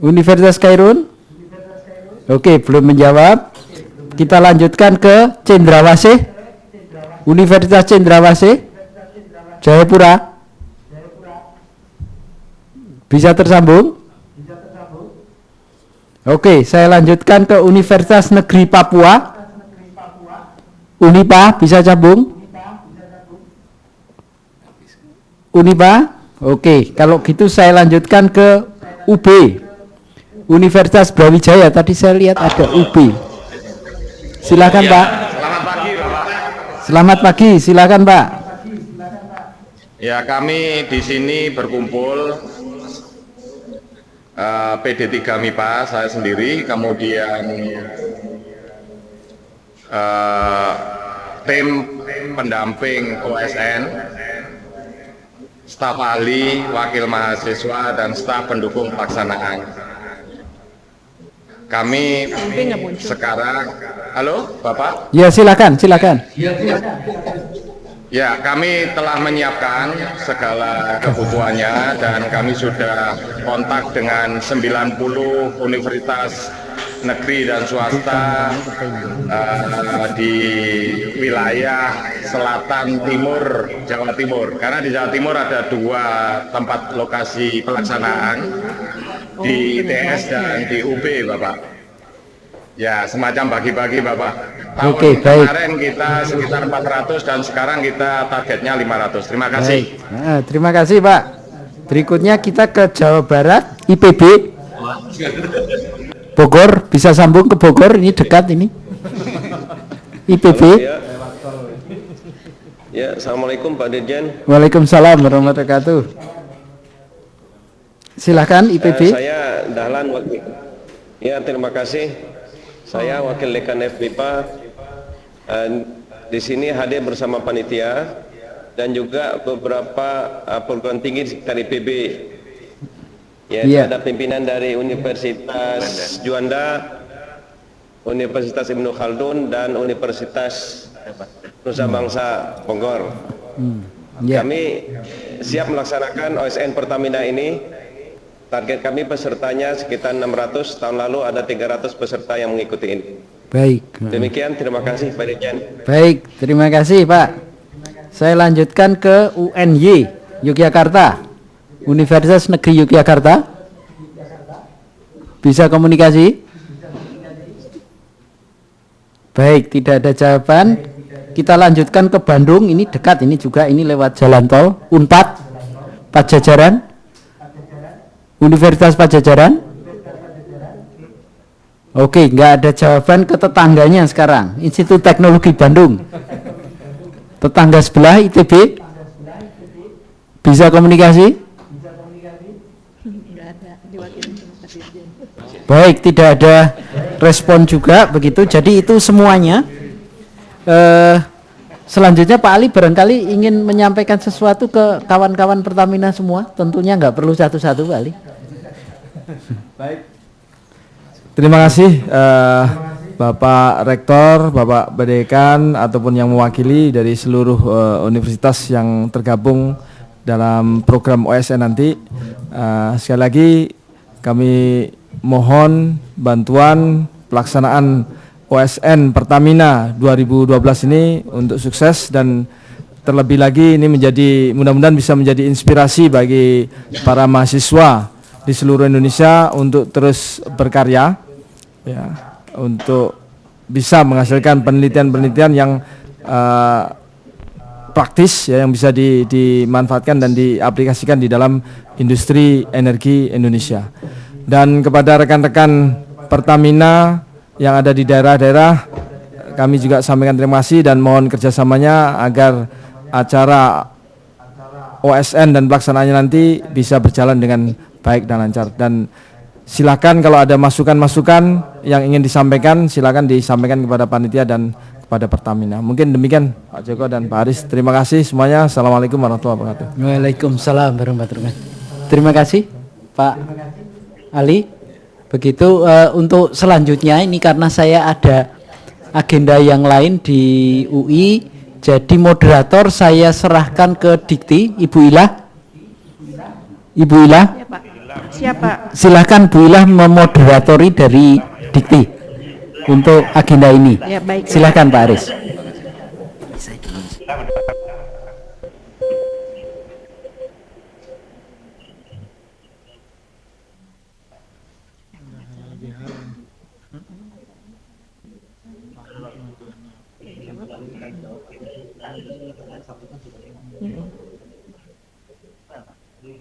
Universitas Khairun. Oke, belum menjawab. Kita lanjutkan ke Cendrawasih. Universitas Cendrawasih, Jayapura. Bisa tersambung? Oke, saya lanjutkan ke Universitas Negeri Papua. Unipa, bisa sambung? Unipa? Oke, kalau gitu saya lanjutkan ke UB. Universitas Brawijaya, tadi saya lihat ada UB. Silakan Pak. Selamat pagi Bapak. Selamat pagi, silakan Pak. Ya, kami di sini berkumpul PD3 MIPA, saya sendiri, kemudian tim pendamping OSN, staf ahli, wakil mahasiswa, dan staf pendukung pelaksanaan. kami sekarang, halo Bapak? Ya silakan. Ya, kami telah menyiapkan segala kebutuhannya dan kami sudah kontak dengan 90 universitas negeri dan swasta di wilayah selatan timur Jawa Timur. Karena di Jawa Timur ada 2 tempat lokasi pelaksanaan, di ITS dan di UB, Bapak. Ya, semacam bagi-bagi, Bapak. Tahun kemarin kita sekitar 400 dan sekarang kita targetnya 500. Terima kasih. Nah, terima kasih, Pak. Berikutnya kita ke Jawa Barat, IPB. Bogor, bisa sambung ke Bogor, ini dekat ini. IPB. Ya, Assalamualaikum Pak Dirjen. Waalaikumsalam warahmatullahi wabarakatuh. Silahkan IPB. Saya Dahlan wakil. Ya, terima kasih. Saya wakil dekan FMIPA. Di sini hadir bersama panitia dan juga beberapa perguruan tinggi di sekitar IPB. Ya, ada pimpinan dari Universitas Juanda, Universitas Ibnu Khaldun dan Universitas Nusa Bangsa Bogor. Kami siap melaksanakan OSN Pertamina ini. Target kami pesertanya sekitar 600, tahun lalu ada 300 peserta yang mengikuti ini. Baik. Demikian, terima kasih Pak Dirjen. Baik, terima kasih Pak. Saya lanjutkan ke UNY Yogyakarta, Universitas Negeri Yogyakarta. Bisa komunikasi? Baik, tidak ada jawaban. Kita lanjutkan ke Bandung, ini dekat, ini juga ini lewat jalan tol, Unpad, Pajajaran. Universitas Pajajaran. Oke, nggak ada jawaban. Ke tetangganya sekarang, Institut Teknologi Bandung. Tetangga sebelah ITB. Bisa komunikasi? Baik, tidak ada respon juga begitu. Jadi itu semuanya. Selanjutnya Pak Ali barangkali ingin menyampaikan sesuatu ke kawan-kawan Pertamina semua. Tentunya nggak perlu satu-satu, Pak Ali. Baik. Terima kasih Bapak Rektor, Bapak Badekan ataupun yang mewakili dari seluruh universitas yang tergabung dalam program OSN nanti. Sekali lagi kami mohon bantuan pelaksanaan OSN Pertamina 2012 ini untuk sukses dan terlebih lagi ini menjadi mudah-mudahan bisa menjadi inspirasi bagi para mahasiswa di seluruh Indonesia untuk terus berkarya ya, untuk bisa menghasilkan penelitian-penelitian yang praktis ya, yang bisa dimanfaatkan dan diaplikasikan di dalam industri energi Indonesia. Dan kepada rekan-rekan Pertamina yang ada di daerah-daerah, kami juga sampaikan terima kasih dan mohon kerjasamanya agar acara OSN dan pelaksanaannya nanti bisa berjalan dengan baik dan lancar. Dan silakan kalau ada masukan-masukan yang ingin disampaikan, silakan disampaikan kepada panitia dan kepada Pertamina. Mungkin demikian Pak Joko dan Pak Aris. Terima kasih semuanya. Assalamualaikum warahmatullahi wabarakatuh. Waalaikumsalam warahmatullahi wabarakatuh. Terima kasih Pak Ali. Begitu untuk selanjutnya ini karena saya ada agenda yang lain di UI, jadi moderator saya serahkan ke Dikti, Ibu Ilah. Ibu Ilah. Ya, Pak. Siapa? Silahkan Bu Ilah memoderatori dari Dikti untuk agenda ini. Ya, baik. Silahkan Pak Aris.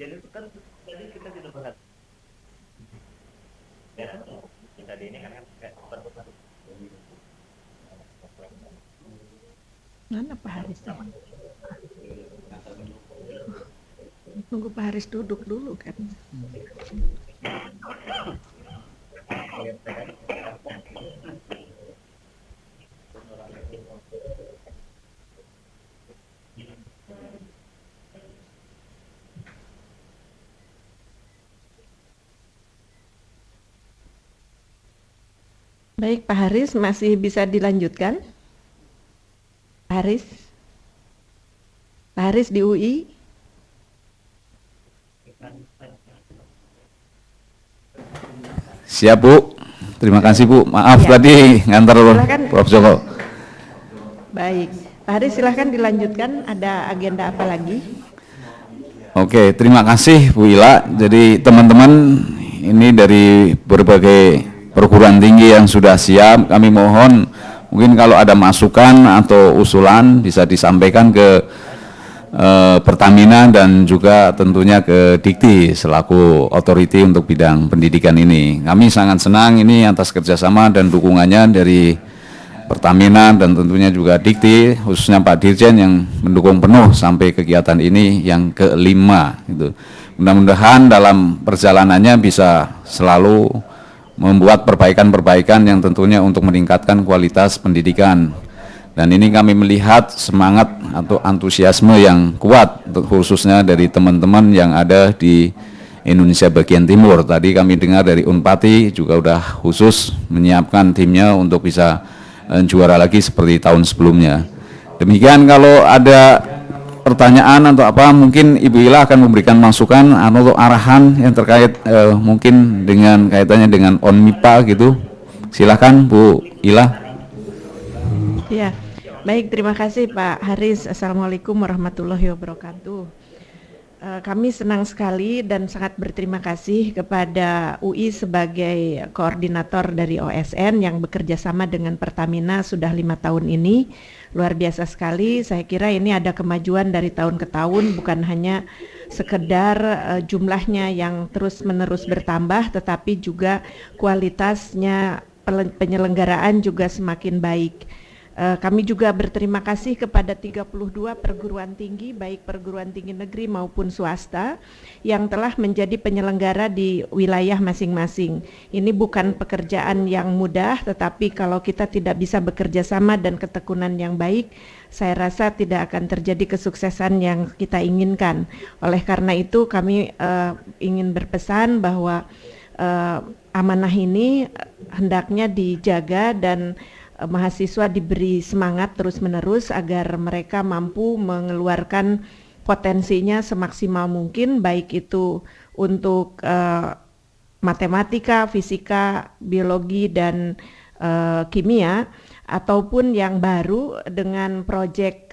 Jadi itu kan tadi kita tidak bahas. Ya, tadi ini kan kayak mana Pak Haris? Tunggu Pak Haris duduk dulu kan. Baik, Pak Haris masih bisa dilanjutkan? Pak Haris? Pak Haris di UI? Siap Bu, terima kasih Bu. Maaf Ya. tadi ngantar Silakan. Prof. Joko. Baik, Pak Haris silahkan dilanjutkan, ada agenda apa lagi? Oke, terima kasih Bu Ila. Jadi teman-teman ini dari berbagai perguruan tinggi yang sudah siap, kami mohon mungkin kalau ada masukan atau usulan bisa disampaikan ke Pertamina dan juga tentunya ke Dikti selaku otoriti untuk bidang pendidikan ini. Kami sangat senang ini atas kerjasama dan dukungannya dari Pertamina dan tentunya juga Dikti, khususnya Pak Dirjen yang mendukung penuh sampai kegiatan ini yang kelima. Gitu. Mudah-mudahan dalam perjalanannya bisa selalu membuat perbaikan-perbaikan yang tentunya untuk meningkatkan kualitas pendidikan. Dan ini kami melihat semangat atau antusiasme yang kuat khususnya dari teman-teman yang ada di Indonesia bagian timur. Tadi kami dengar dari Unpati juga udah khusus menyiapkan timnya untuk bisa juara lagi seperti tahun sebelumnya. Demikian, kalau ada pertanyaan atau apa mungkin Ibu Ila akan memberikan masukan atau arahan yang terkait mungkin dengan kaitannya dengan ONMIPA gitu. Silakan Bu Ila. Ya, baik, terima kasih Pak Haris. Assalamualaikum warahmatullahi wabarakatuh. Kami senang sekali dan sangat berterima kasih kepada UI sebagai koordinator dari OSN yang bekerja sama dengan Pertamina sudah 5 tahun ini. Luar biasa sekali, saya kira ini ada kemajuan dari tahun ke tahun, bukan hanya sekedar jumlahnya yang terus-menerus bertambah, tetapi juga kualitasnya penyelenggaraan juga semakin baik. Kami juga berterima kasih kepada 32 perguruan tinggi, baik perguruan tinggi negeri maupun swasta, yang telah menjadi penyelenggara di wilayah masing-masing. Ini bukan pekerjaan yang mudah, tetapi kalau kita tidak bisa bekerja sama dan ketekunan yang baik, saya rasa tidak akan terjadi kesuksesan yang kita inginkan. Oleh karena itu kami ingin berpesan bahwa amanah ini hendaknya dijaga dan mahasiswa diberi semangat terus-menerus agar mereka mampu mengeluarkan potensinya semaksimal mungkin, baik itu untuk matematika, fisika, biologi, dan kimia, ataupun yang baru dengan proyek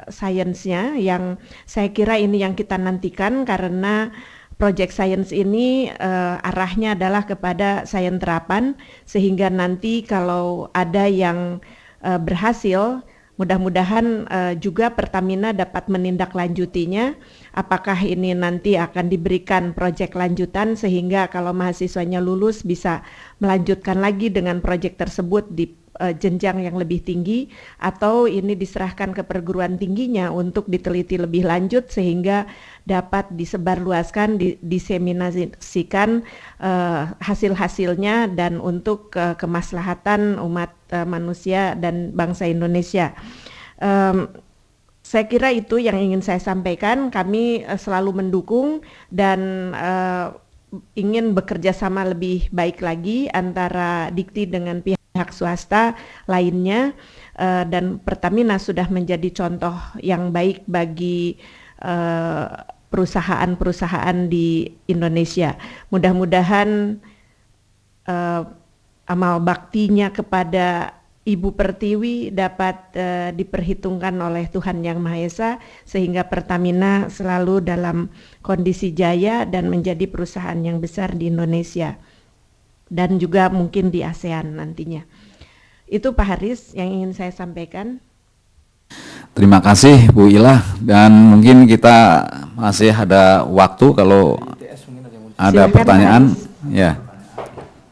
sainsnya yang saya kira ini yang kita nantikan, karena Project Science ini arahnya adalah kepada sains terapan, sehingga nanti kalau ada yang berhasil, mudah-mudahan juga Pertamina dapat menindaklanjutinya. Apakah ini nanti akan diberikan proyek lanjutan sehingga kalau mahasiswanya lulus bisa melanjutkan lagi dengan proyek tersebut di jenjang yang lebih tinggi, atau ini diserahkan ke perguruan tingginya untuk diteliti lebih lanjut sehingga dapat disebarluaskan, diseminasikan hasil-hasilnya dan untuk kemaslahatan umat manusia dan bangsa Indonesia. Saya kira itu yang ingin saya sampaikan. Kami selalu mendukung dan ingin bekerja sama lebih baik lagi antara Dikti dengan pihak swasta lainnya, dan Pertamina sudah menjadi contoh yang baik bagi perusahaan-perusahaan di Indonesia. Mudah-mudahan amal baktinya kepada Ibu Pertiwi dapat diperhitungkan oleh Tuhan Yang Maha Esa sehingga Pertamina selalu dalam kondisi jaya dan menjadi perusahaan yang besar di Indonesia dan juga mungkin di ASEAN nantinya. Itu Pak Haris yang ingin saya sampaikan. Terima kasih Bu Ila, dan mungkin kita masih ada waktu kalau ada pertanyaan. Ya,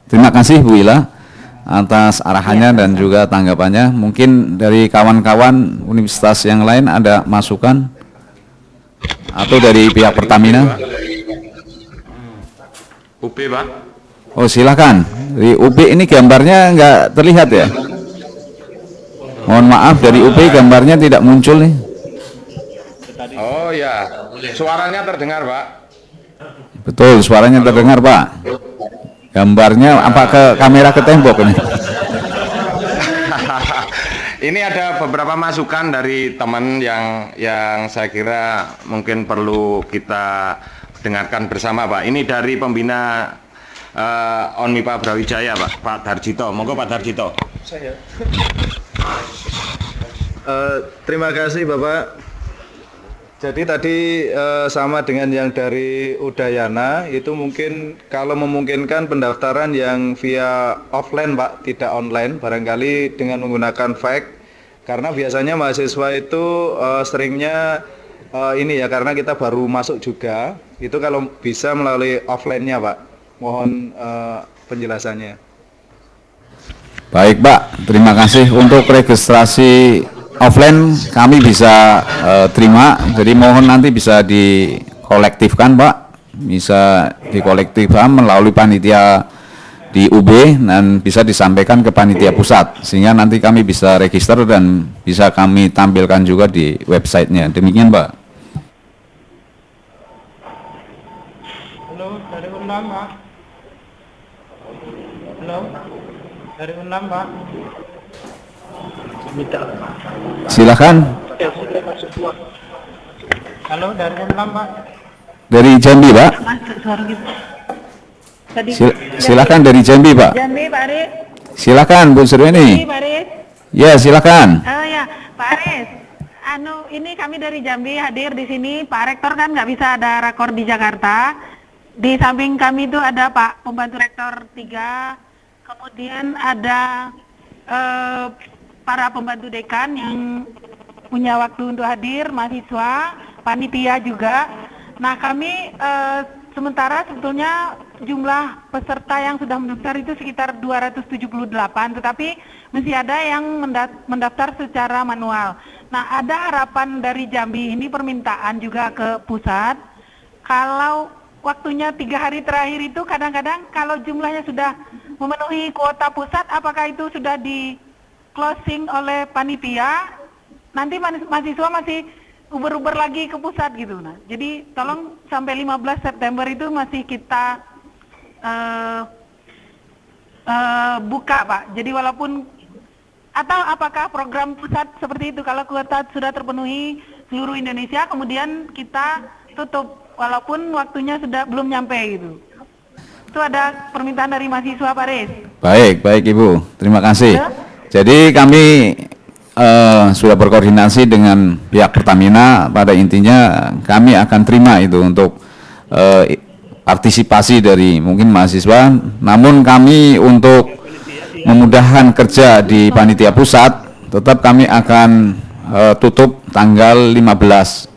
terima kasih Bu Ila atas arahannya dan juga tanggapannya. Mungkin dari kawan-kawan universitas yang lain ada masukan atau dari pihak Pertamina? UP Pak. Oh silakan. Di UP ini gambarnya nggak terlihat ya? Mohon maaf, dari UP gambarnya tidak muncul nih. Oh ya, suaranya terdengar Pak. Betul, suaranya terdengar Pak. Gambarnya apa ke kamera ke tembok ini? Ini ada beberapa masukan dari teman yang saya kira mungkin perlu kita dengarkan bersama, Pak. Ini dari pembina Onmipa Brawijaya, Pak Darjito. Monggo Pak Darjito. Saya. Terima kasih Bapak. Jadi tadi sama dengan yang dari Udayana, itu mungkin kalau memungkinkan pendaftaran yang via offline Pak, tidak online, barangkali dengan menggunakan fax, karena biasanya mahasiswa itu seringnya ini ya, karena kita baru masuk juga, itu kalau bisa melalui offline-nya Pak. Mohon penjelasannya. Baik Pak, terima kasih. Untuk registrasi offline kami bisa terima, jadi mohon nanti bisa dikolektifkan Pak, bisa dikolektifkan melalui panitia di UB dan bisa disampaikan ke panitia pusat, sehingga nanti kami bisa register dan bisa kami tampilkan juga di websitenya. Demikian Pak. Halo, dari Unam Pak. Halo, dari Unam Pak. Silakan. Halo, dari Unam Pak. Dari Jambi Pak. Silakan dari Jambi Pak. Jambi Pak Aris. Silakan Bu Surweni. Pak Aris. Ya silakan. Oh ya Pak Aris. Ini kami dari Jambi hadir di sini. Pak Rektor kan nggak bisa ada rakor di Jakarta. Di samping kami itu ada Pak Pembantu Rektor 3, kemudian ada para pembantu dekan yang punya waktu untuk hadir, mahasiswa, panitia juga. Nah kami sementara sebetulnya jumlah peserta yang sudah mendaftar itu sekitar 278, tetapi masih ada yang mendaftar secara manual. Nah ada harapan dari Jambi, ini permintaan juga ke pusat, kalau waktunya 3 hari terakhir itu kadang-kadang kalau jumlahnya sudah memenuhi kuota pusat, apakah itu sudah di closing oleh panitia, nanti mahasiswa masih uber-uber lagi ke pusat gitu. Nah, jadi tolong sampai 15 September itu masih kita buka Pak. Jadi walaupun, atau apakah program pusat seperti itu, kalau kuota sudah terpenuhi seluruh Indonesia, kemudian kita tutup walaupun waktunya sudah belum nyampe gitu. Itu ada permintaan dari mahasiswa Pak Riz. Baik Ibu, terima kasih. Jadi kami sudah berkoordinasi dengan pihak Pertamina, pada intinya kami akan terima itu untuk partisipasi dari mungkin mahasiswa, namun kami untuk memudahkan kerja di panitia pusat, tetap kami akan tutup tanggal 15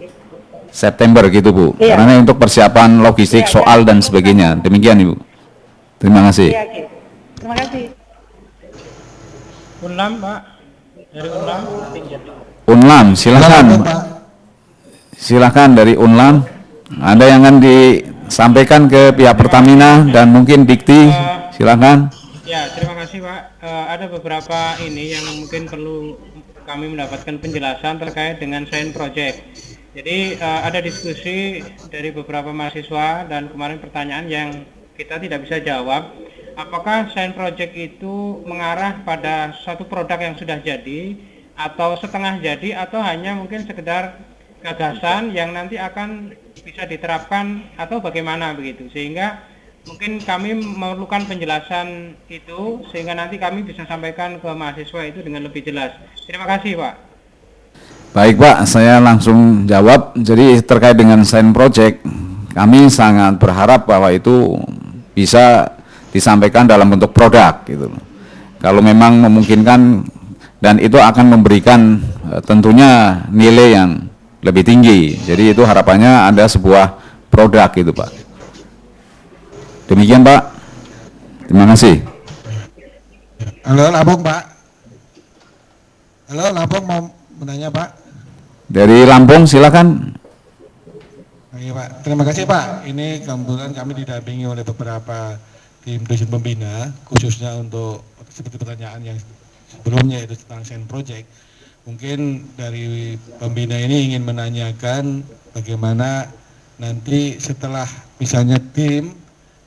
September gitu Bu, karena untuk persiapan logistik, soal dan sebagainya. Demikian Ibu. Terima kasih. Terima kasih. Unlam Pak, dari Unlam. Unlam, silakan. Silakan dari Unlam. Ada yang akan disampaikan ke pihak Pertamina dan mungkin Dikti, silakan. Ya, terima kasih Pak. Ada beberapa ini yang mungkin perlu kami mendapatkan penjelasan terkait dengan Science Project. Jadi ada diskusi dari beberapa mahasiswa dan kemarin pertanyaan yang kita tidak bisa jawab. Apakah Science Project itu mengarah pada suatu produk yang sudah jadi atau setengah jadi atau hanya mungkin sekedar gagasan yang nanti akan bisa diterapkan atau bagaimana begitu, sehingga mungkin kami memerlukan penjelasan itu sehingga nanti kami bisa sampaikan ke mahasiswa itu dengan lebih jelas. Terima kasih Pak. Baik Pak, saya langsung jawab. Jadi terkait dengan Science Project, kami sangat berharap bahwa itu bisa disampaikan dalam bentuk produk gitu. Kalau memang memungkinkan, dan itu akan memberikan tentunya nilai yang lebih tinggi. Jadi itu harapannya ada sebuah produk gitu Pak. Demikian Pak. Terima kasih. Halo Lampung Pak. Halo Lampung, mau menanya Pak. Dari Lampung silakan. Oke Pak, terima kasih Pak. Ini kebetulan kami didampingi oleh beberapa tim dosen pembina, khususnya untuk seperti pertanyaan yang sebelumnya itu tentang Science Project. Mungkin dari pembina ini ingin menanyakan bagaimana nanti setelah misalnya tim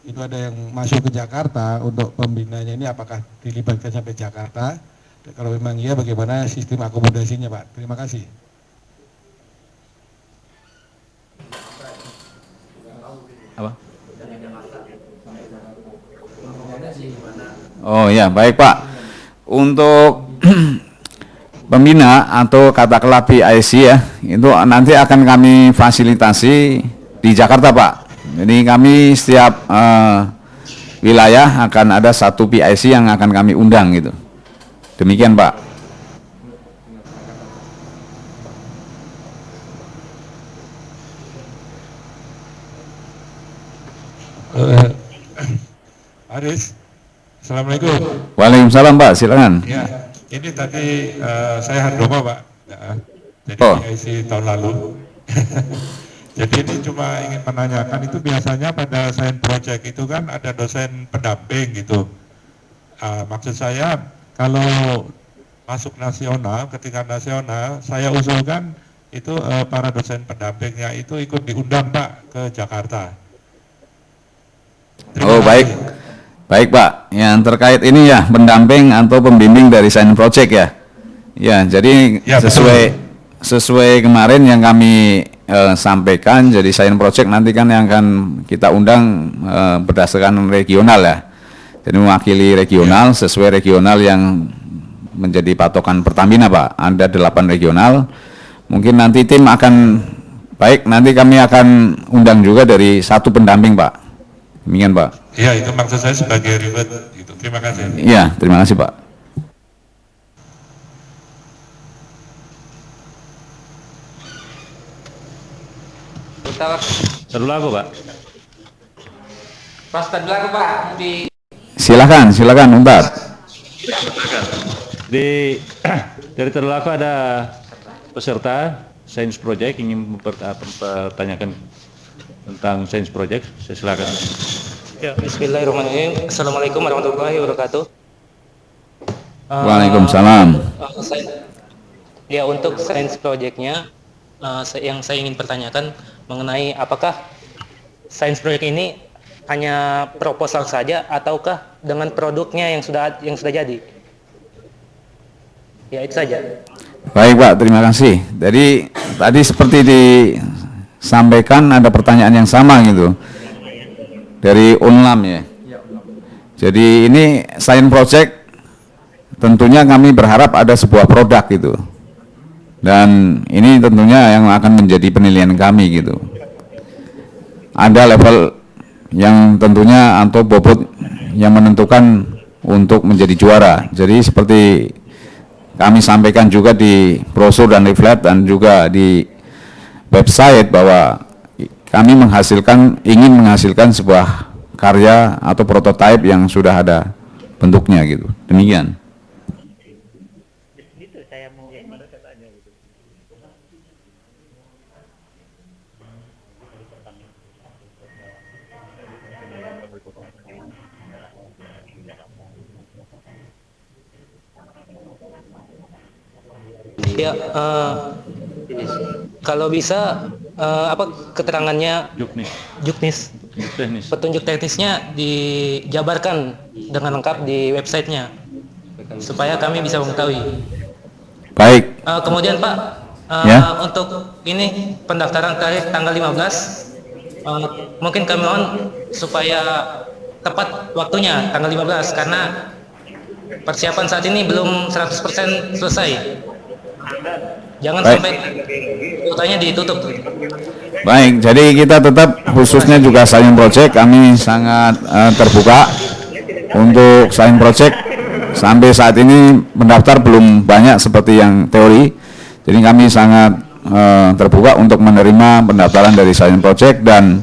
itu ada yang masuk ke Jakarta, untuk pembinanya ini apakah dilibatkan sampai Jakarta Kalau memang iya, bagaimana sistem akomodasinya, Pak? Terima kasih. Apa? Oh ya, baik Pak. Untuk pembina atau katakanlah PIC ya, itu nanti akan kami fasilitasi di Jakarta Pak. Jadi kami setiap wilayah akan ada satu PIC yang akan kami undang gitu. Demikian Pak. Haris, Assalamualaikum. Waalaikumsalam Pak, silakan. Ya, ini tadi saya Handoma Pak, ya, jadi PIC tahun lalu. Jadi ini cuma ingin menanyakan, itu biasanya pada science project itu kan ada dosen pendamping gitu. Maksud saya kalau masuk nasional, ketika nasional saya usulkan itu para dosen pendampingnya itu ikut diundang Pak ke Jakarta. Oh baik, baik Pak. Yang terkait ini ya pendamping atau pembimbing dari Science Project ya. Ya jadi ya, sesuai kemarin yang kami sampaikan. Jadi Science Project nanti kan yang akan kita undang berdasarkan regional ya. Jadi mewakili regional sesuai regional yang menjadi patokan Pertamina Pak. Ada 8 regional. Mungkin nanti tim akan baik. Nanti kami akan undang juga dari satu pendamping Pak. Demikian Pak. Iya, itu maksud saya sebagai ribet gitu. Terima kasih. Iya, terima kasih Pak. Dulu aku Pak. Pas dulu aku Pak di. Silakan Untar. Dari terlaku ada peserta Science Project ingin mempertanyakan tentang Science Project. Saya silakan. Ya, bismillahirrahmanirrahim. Assalamualaikum warahmatullahi wabarakatuh. Waalaikumsalam. Ya, untuk Science Project-nya yang saya ingin pertanyakan mengenai apakah Science Project ini hanya proposal saja ataukah dengan produknya yang sudah jadi? Ya, itu saja. Baik Pak, terima kasih. Jadi tadi seperti disampaikan ada pertanyaan yang sama gitu dari Unlam ya. Jadi ini Science Project tentunya kami berharap ada sebuah produk gitu. Dan ini tentunya yang akan menjadi penilaian kami gitu. Ada level yang tentunya atau bobot yang menentukan untuk menjadi juara. Jadi seperti kami sampaikan juga di brosur dan leaflet dan juga di website bahwa kami ingin menghasilkan sebuah karya atau prototipe yang sudah ada bentuknya gitu. Demikian. Ya, kalau bisa apa keterangannya juknis, petunjuk teknisnya dijabarkan dengan lengkap di websitenya supaya kami bisa mengetahui. Baik. Kemudian Pak, untuk ini pendaftaran terakhir tanggal 15, mungkin kami mohon supaya tepat waktunya tanggal 15 karena persiapan saat ini belum 100% selesai. Jangan sampai kuotanya ditutup. Baik, jadi kita tetap khususnya juga Science Project kami sangat terbuka untuk Science Project. Sampai saat ini mendaftar belum banyak seperti yang teori. Jadi kami sangat terbuka untuk menerima pendaftaran dari Science Project dan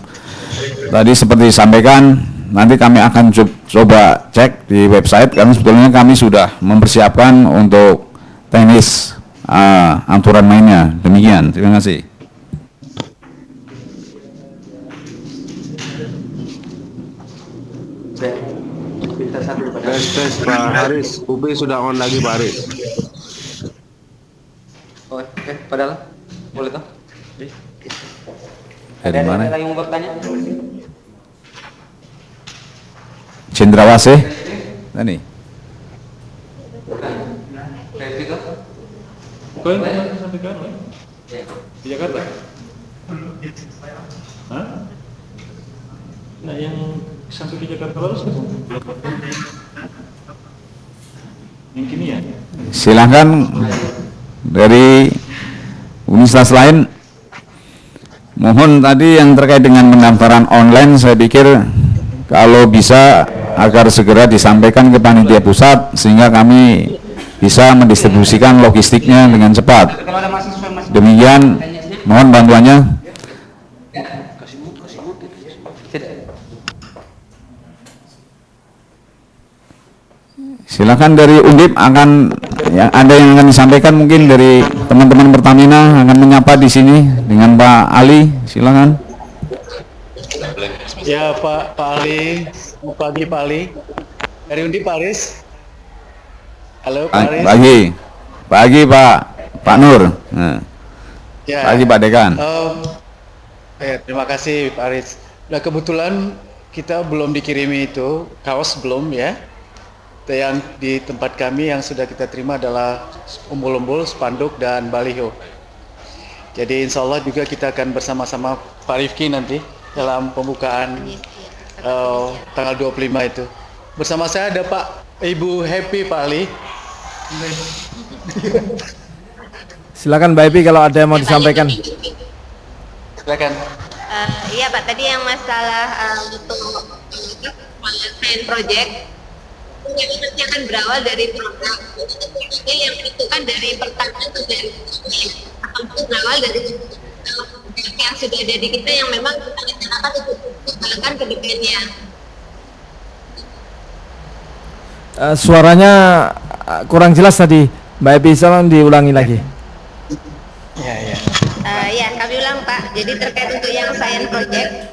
tadi seperti disampaikan nanti kami akan coba cek di website karena sebetulnya kami sudah mempersiapkan untuk teknis aturan mainnya. Demikian, terima kasih. Tes Pak Haris, UB sudah on lagi Pak Haris. Oke, padahal boleh toh? Dari mana? Ada yang mau bertanya? Cendrawasih, tadi. Kau yang sampai ke mana? Di Jakarta? Hah? Nah, yang sampai ke Jakarta lalu siapa? Yang kini ya? Silahkan dari universitas lain. Mohon tadi yang terkait dengan pendaftaran online, saya pikir kalau bisa agar segera disampaikan ke panitia pusat sehingga kami bisa mendistribusikan logistiknya dengan cepat. Demikian, mohon bantuannya. Silakan dari Undip akan ya, ada yang akan disampaikan mungkin dari teman-teman Pertamina akan menyapa di sini dengan Pak Ali. Silakan. Ya Pak Ali, selamat pagi Pak Ali. Dari Undip Pak Aris. Halo Pak Aris. Pagi Pak Nur. Nah. Ya. Pagi Pak Dekan. Terima kasih Pak Aris. Nah kebetulan kita belum dikirimi itu kaos belum ya. Yang di tempat kami yang sudah kita terima adalah umbul-umbul, spanduk dan baliho. Jadi insya Allah juga kita akan bersama-sama Pak Rifki nanti dalam pembukaan tanggal 25 itu. Bersama saya ada Pak Ibu Happy Pak Ali. Silakan Mbak Epi kalau ada yang mau disampaikan. Silakan. Iya Pak, tadi yang masalah untuk science project yang nanti akan berawal dari produk yang menentukan dari pertama atau dari berawal dari yang sudah ada di kita yang memang kita rencanakan untuk dikembangkan ke depannya. Suaranya kurang jelas tadi, Mbak Epi, tolong diulangi lagi. Ya, kami ulang Pak. Jadi terkait untuk yang science project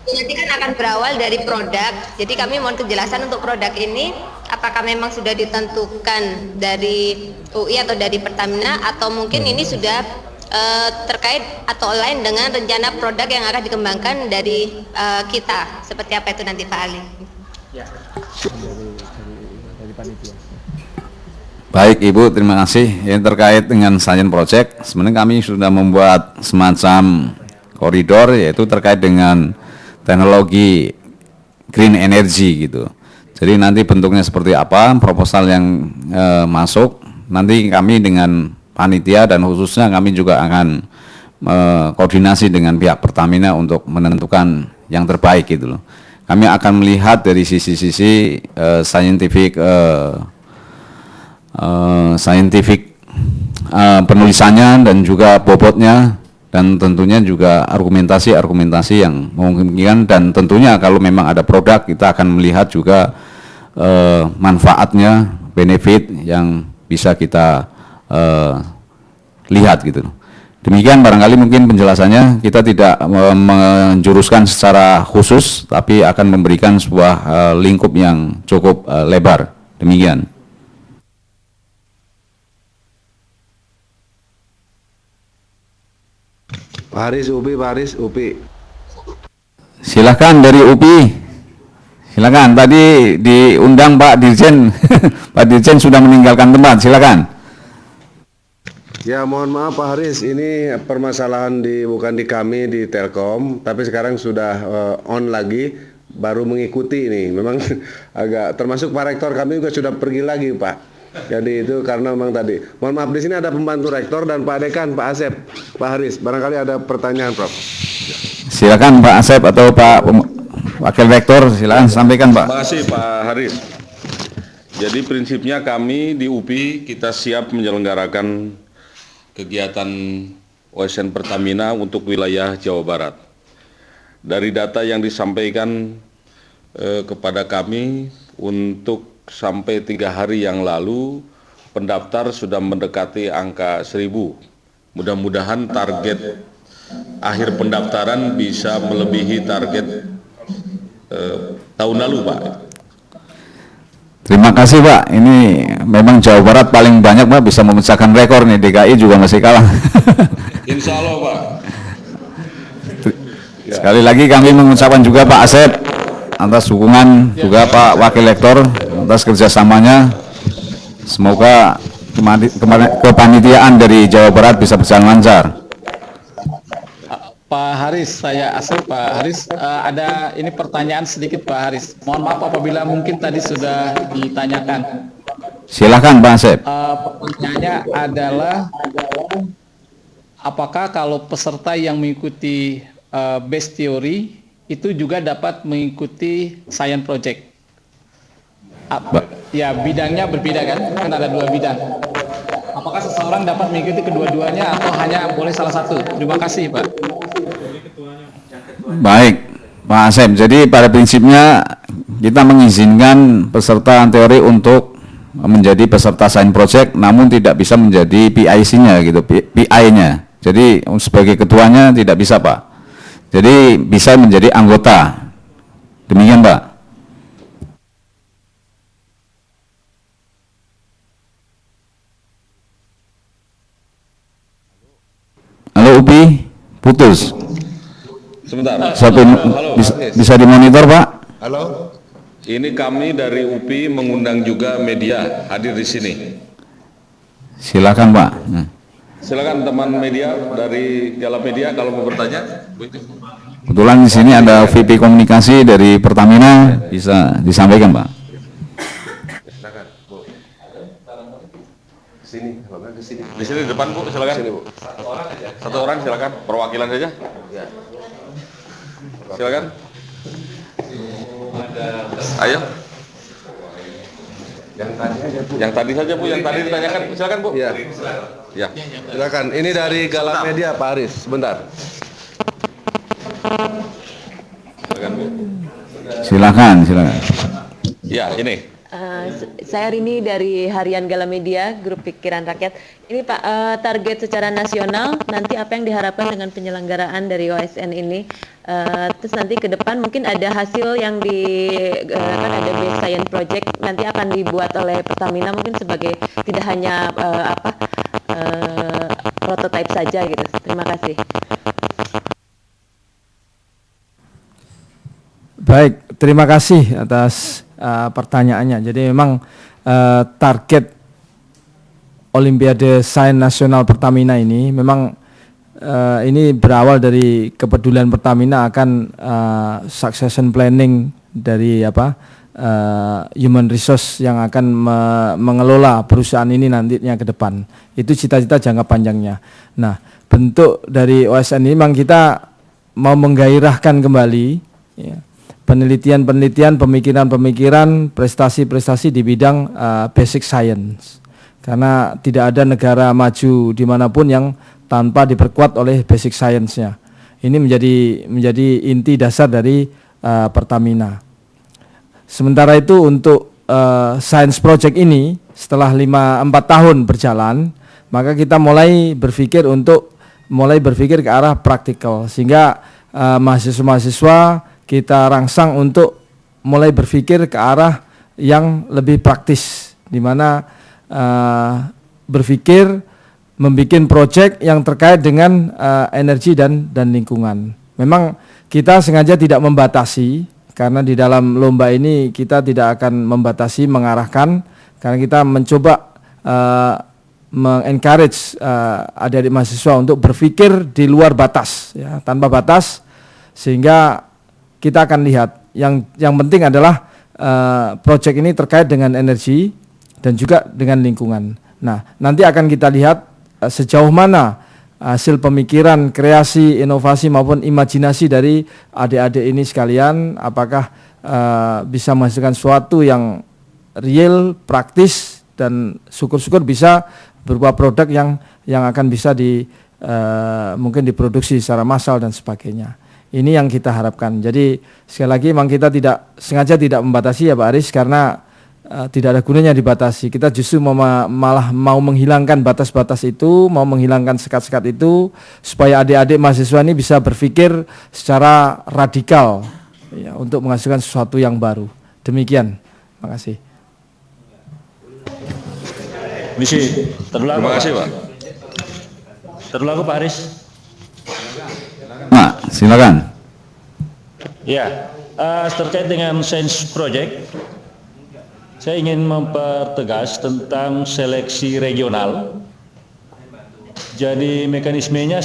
nanti kan akan berawal dari produk. Jadi kami mohon kejelasan untuk produk ini apakah memang sudah ditentukan dari UI atau dari Pertamina atau mungkin ini sudah terkait atau lain dengan rencana produk yang akan dikembangkan dari kita. Seperti apa itu nanti Pak Ali? Ya. Dari panitia. Baik Ibu, terima kasih. Yang terkait dengan Science Project, sebenarnya kami sudah membuat semacam koridor yaitu terkait dengan teknologi green energy gitu. Jadi nanti bentuknya seperti apa, proposal yang masuk, nanti kami dengan panitia dan khususnya kami juga akan koordinasi dengan pihak Pertamina untuk menentukan yang terbaik gitu loh. Kami akan melihat dari sisi-sisi scientific penulisannya dan juga bobotnya dan tentunya juga argumentasi yang memungkinkan dan tentunya kalau memang ada produk kita akan melihat juga manfaatnya, benefit yang bisa kita lihat gitu. Demikian barangkali mungkin penjelasannya, kita tidak menjuruskan secara khusus tapi akan memberikan sebuah lingkup yang cukup lebar. Demikian. Pak Haris, UPI. Silakan dari UPI. Silakan. Tadi diundang Pak Dirjen. Pak Dirjen sudah meninggalkan tempat. Silakan. Ya, mohon maaf Pak Haris, ini permasalahan bukan di kami di Telkom, tapi sekarang sudah on lagi, baru mengikuti ini. Memang agak termasuk Pak Rektor kami juga sudah pergi lagi Pak. Jadi itu karena memang tadi. Mohon maaf, di sini ada pembantu rektor dan Pak Dekan, Pak Asep, Pak Haris. Barangkali ada pertanyaan, Prof. Silakan Pak Asep atau Pak Wakil Rektor, silakan sampaikan Pak. Terima kasih Pak Haris. Jadi prinsipnya kami di UPI kita siap menyelenggarakan kegiatan OSN Pertamina untuk wilayah Jawa Barat. Dari data yang disampaikan kepada kami untuk sampai 3 hari yang lalu pendaftar sudah mendekati angka 1.000. Mudah-mudahan target akhir pendaftaran bisa melebihi target tahun lalu Pak. Terima kasih Pak, ini memang Jawa Barat paling banyak Pak, bisa memecahkan rekor nih, DKI juga masih kalah. Insya Allah Pak. Sekali lagi kami mengucapkan juga Pak Asep atas dukungan, juga Pak Wakil Rektor atas kerjasamanya. Semoga kepanitiaan dari Jawa Barat bisa berjalan lancar. Pak Haris, saya Asal. Pak Haris, ada ini pertanyaan sedikit Pak Haris. Mohon maaf apabila mungkin tadi sudah ditanyakan. Silakan Pak Asep. Pertanyaannya adalah, apakah kalau peserta yang mengikuti base theory itu juga dapat mengikuti science project? Ya, bidangnya berbeda kan ada 2 bidang. Apakah seseorang dapat mengikuti kedua-duanya atau hanya boleh salah satu? Terima kasih Pak. Baik, Pak Asep. Jadi pada prinsipnya kita mengizinkan peserta teori untuk menjadi peserta science project, namun tidak bisa menjadi PIC-nya gitu, PI-nya. Jadi sebagai ketuanya tidak bisa Pak. Jadi bisa menjadi anggota. Demikian Pak. Halo Upi, putus. Sebentar. Bisa dimonitor Pak? Halo. Ini kami dari UPI mengundang juga media hadir di sini. Silakan Pak. Silakan teman media dari Jalan Media kalau mau bertanya. Kebetulan di sini ada VP Komunikasi dari Pertamina, bisa disampaikan Pak. Silakan Bu. Sini, ke sini. Di sini di depan Bu, silakan. Sini, Bu. Satu orang silakan, perwakilan saja. Ya. Silakan. Ayo. Yang tadi saja Bu, yang tadi ditanyakan, silakan Bu. Ya. Ya. Silakan. Ini dari Galang Media Pak Aris, sebentar. Silakan Bu. Silakan. Ya, ini. Saya Rini dari Harian Galamedia, Grup Pikiran Rakyat. Ini Pak, target secara nasional nanti apa yang diharapkan dengan penyelenggaraan dari OSN ini? Terus nanti ke depan mungkin ada hasil yang kan ada base science project nanti akan dibuat oleh Pertamina mungkin sebagai tidak hanya prototype saja gitu. Terima kasih. Baik, terima kasih atas pertanyaannya. Jadi memang target Olimpiade Sains Nasional Pertamina ini memang ini berawal dari kepedulian Pertamina akan succession planning dari human resource yang akan mengelola perusahaan ini nantinya ke depan. Itu cita-cita jangka panjangnya. Nah, bentuk dari OSN ini memang kita mau menggairahkan kembali ya, penelitian-penelitian, pemikiran-pemikiran, prestasi-prestasi di bidang basic science. Karena tidak ada negara maju dimanapun yang tanpa diperkuat oleh basic science-nya. Ini menjadi inti dasar dari Pertamina. Sementara itu untuk science project ini setelah 4 tahun berjalan, maka kita mulai berpikir ke arah praktikal, sehingga mahasiswa-mahasiswa kita rangsang untuk mulai berpikir ke arah yang lebih praktis, di mana berpikir membuat proyek yang terkait dengan energi dan lingkungan. Memang kita sengaja tidak membatasi, karena di dalam lomba ini kita tidak akan membatasi, mengarahkan, karena kita mencoba mengencourage adik-adik mahasiswa untuk berpikir di luar batas, ya, tanpa batas, sehingga kita akan lihat yang penting adalah proyek ini terkait dengan energi dan juga dengan lingkungan. Nah, nanti akan kita lihat sejauh mana hasil pemikiran, kreasi, inovasi maupun imajinasi dari adik-adik ini sekalian, apakah bisa menghasilkan sesuatu yang real, praktis, dan syukur-syukur bisa berupa produk yang akan bisa mungkin diproduksi secara massal dan sebagainya. Ini yang kita harapkan. Jadi sekali lagi memang kita sengaja tidak membatasi ya Pak Aris, karena tidak ada gunanya dibatasi. Kita justru malah mau menghilangkan batas-batas itu, mau menghilangkan sekat-sekat itu, supaya adik-adik mahasiswa ini bisa berpikir secara radikal ya, untuk menghasilkan sesuatu yang baru. Demikian. Terima kasih. Terima kasih Pak. Terlalu Pak Aris. Nah, silakan. Ya, terkait dengan science project, saya ingin mempertegas tentang seleksi regional. Jadi mekanismenya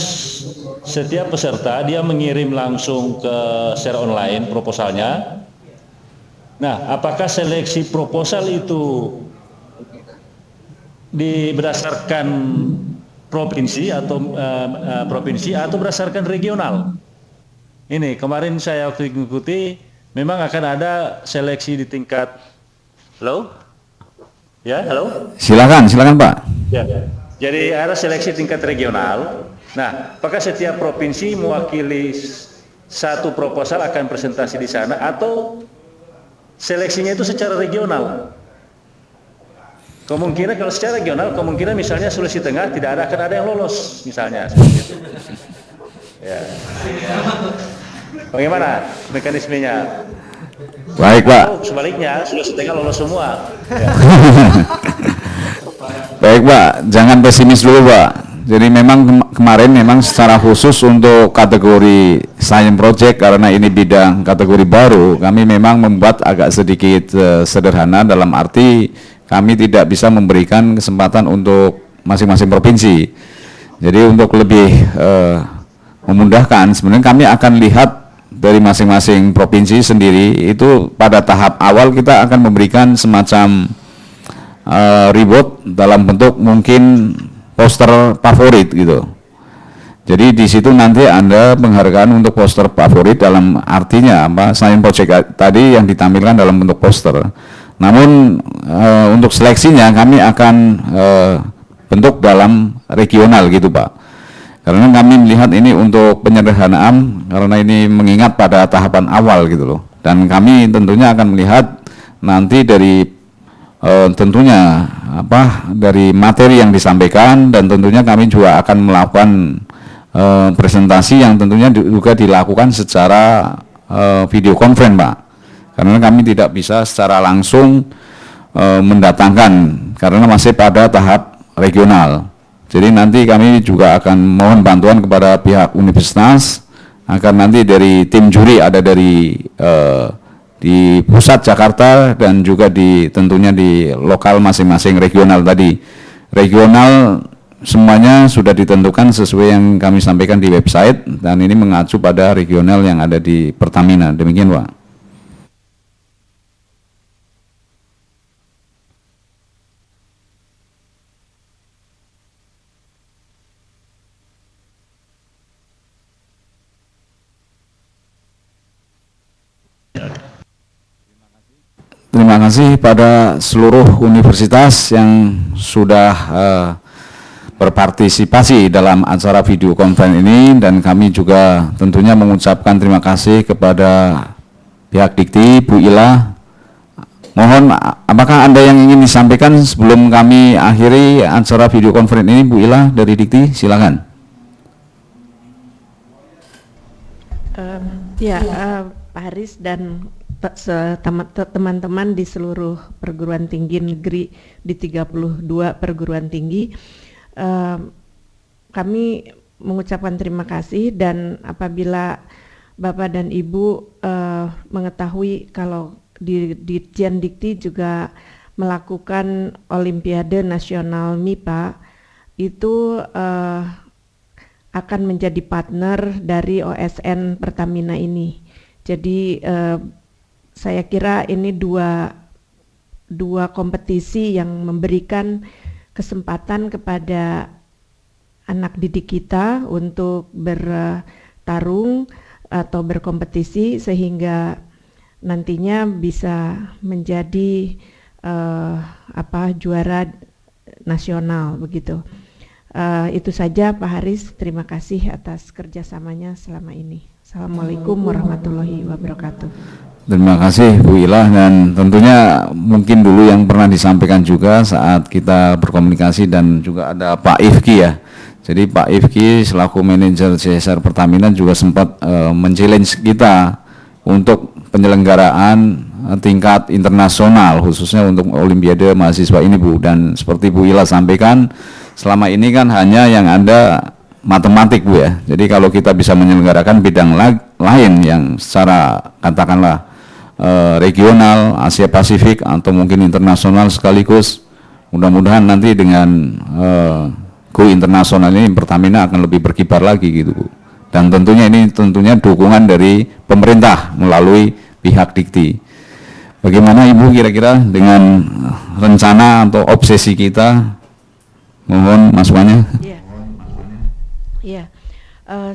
setiap peserta dia mengirim langsung ke secara online proposalnya. Nah, apakah seleksi proposal itu berdasarkan provinsi atau berdasarkan regional? Ini kemarin saya waktu mengikuti memang akan ada seleksi di tingkat. Halo? Ya, halo? Silakan Pak. Ya. Jadi ada seleksi tingkat regional. Nah, apakah setiap provinsi mewakili satu proposal akan presentasi di sana atau seleksinya itu secara regional? Kemungkinan kalau secara regional, kemungkinan misalnya Sulawesi Tengah tidak akan ada yang lolos misalnya. Ya. Bagaimana mekanismenya? Baik Pak. Oh, sebaliknya Sulawesi Tengah lolos semua. Ya. Baik Pak, jangan pesimis dulu Pak. Jadi memang kemarin memang secara khusus untuk kategori science project karena ini bidang kategori baru, kami memang membuat agak sedikit sederhana dalam arti kami tidak bisa memberikan kesempatan untuk masing-masing provinsi. Jadi untuk lebih memudahkan, sebenarnya kami akan lihat dari masing-masing provinsi sendiri itu pada tahap awal kita akan memberikan semacam reward dalam bentuk mungkin poster favorit gitu. Jadi di situ nanti Anda penghargaan untuk poster favorit dalam artinya apa? Science project tadi yang ditampilkan dalam bentuk poster. Namun untuk seleksinya kami akan bentuk dalam regional gitu Pak. Karena kami melihat ini untuk penyederhanaan karena ini mengingat pada tahapan awal gitu loh. Dan kami tentunya akan melihat nanti dari tentunya dari materi yang disampaikan dan tentunya kami juga akan melakukan presentasi yang tentunya juga dilakukan secara video conference Pak, karena kami tidak bisa secara langsung mendatangkan karena masih pada tahap regional. Jadi nanti kami juga akan mohon bantuan kepada pihak universitas agar nanti dari tim juri ada dari di pusat Jakarta dan juga tentunya di lokal masing-masing regional tadi. Regional semuanya sudah ditentukan sesuai yang kami sampaikan di website dan ini mengacu pada regional yang ada di Pertamina. Demikian Pak. Terima kasih pada seluruh universitas yang sudah berpartisipasi dalam acara video conference ini dan kami juga tentunya mengucapkan terima kasih kepada pihak Dikti, Bu Ila. Mohon apakah Anda yang ingin disampaikan sebelum kami akhiri acara video conference ini, Bu Ila dari Dikti, silakan. Pak Haris dan teman-teman di seluruh perguruan tinggi negeri di 32 perguruan tinggi, kami mengucapkan terima kasih dan apabila Bapak dan Ibu mengetahui kalau di Ditjen Dikti juga melakukan Olimpiade Nasional MIPA itu akan menjadi partner dari OSN Pertamina ini. Jadi saya kira ini dua kompetisi yang memberikan kesempatan kepada anak didik kita untuk bertarung atau berkompetisi sehingga nantinya bisa menjadi juara nasional begitu. Itu saja Pak Haris, terima kasih atas kerjasamanya selama ini. Assalamualaikum warahmatullahi wabarakatuh. Terima kasih Bu Ilah dan tentunya mungkin dulu yang pernah disampaikan juga saat kita berkomunikasi dan juga ada Pak Ifki ya. Jadi Pak Ifki selaku manajer CSR Pertamina juga sempat men-challenge kita untuk penyelenggaraan tingkat internasional khususnya untuk Olimpiade mahasiswa ini Bu. Dan seperti Bu Ilah sampaikan selama ini kan hanya yang ada matematik Bu ya. Jadi kalau kita bisa menyelenggarakan bidang lain yang secara katakanlah regional, Asia Pasifik atau mungkin internasional sekaligus. Mudah-mudahan nanti dengan go internasional ini Pertamina akan lebih berkibar lagi gitu Bu. Dan tentunya ini dukungan dari pemerintah melalui pihak Dikti. Bagaimana Ibu kira-kira dengan rencana atau obsesi kita? Mohon masukannya. Iya.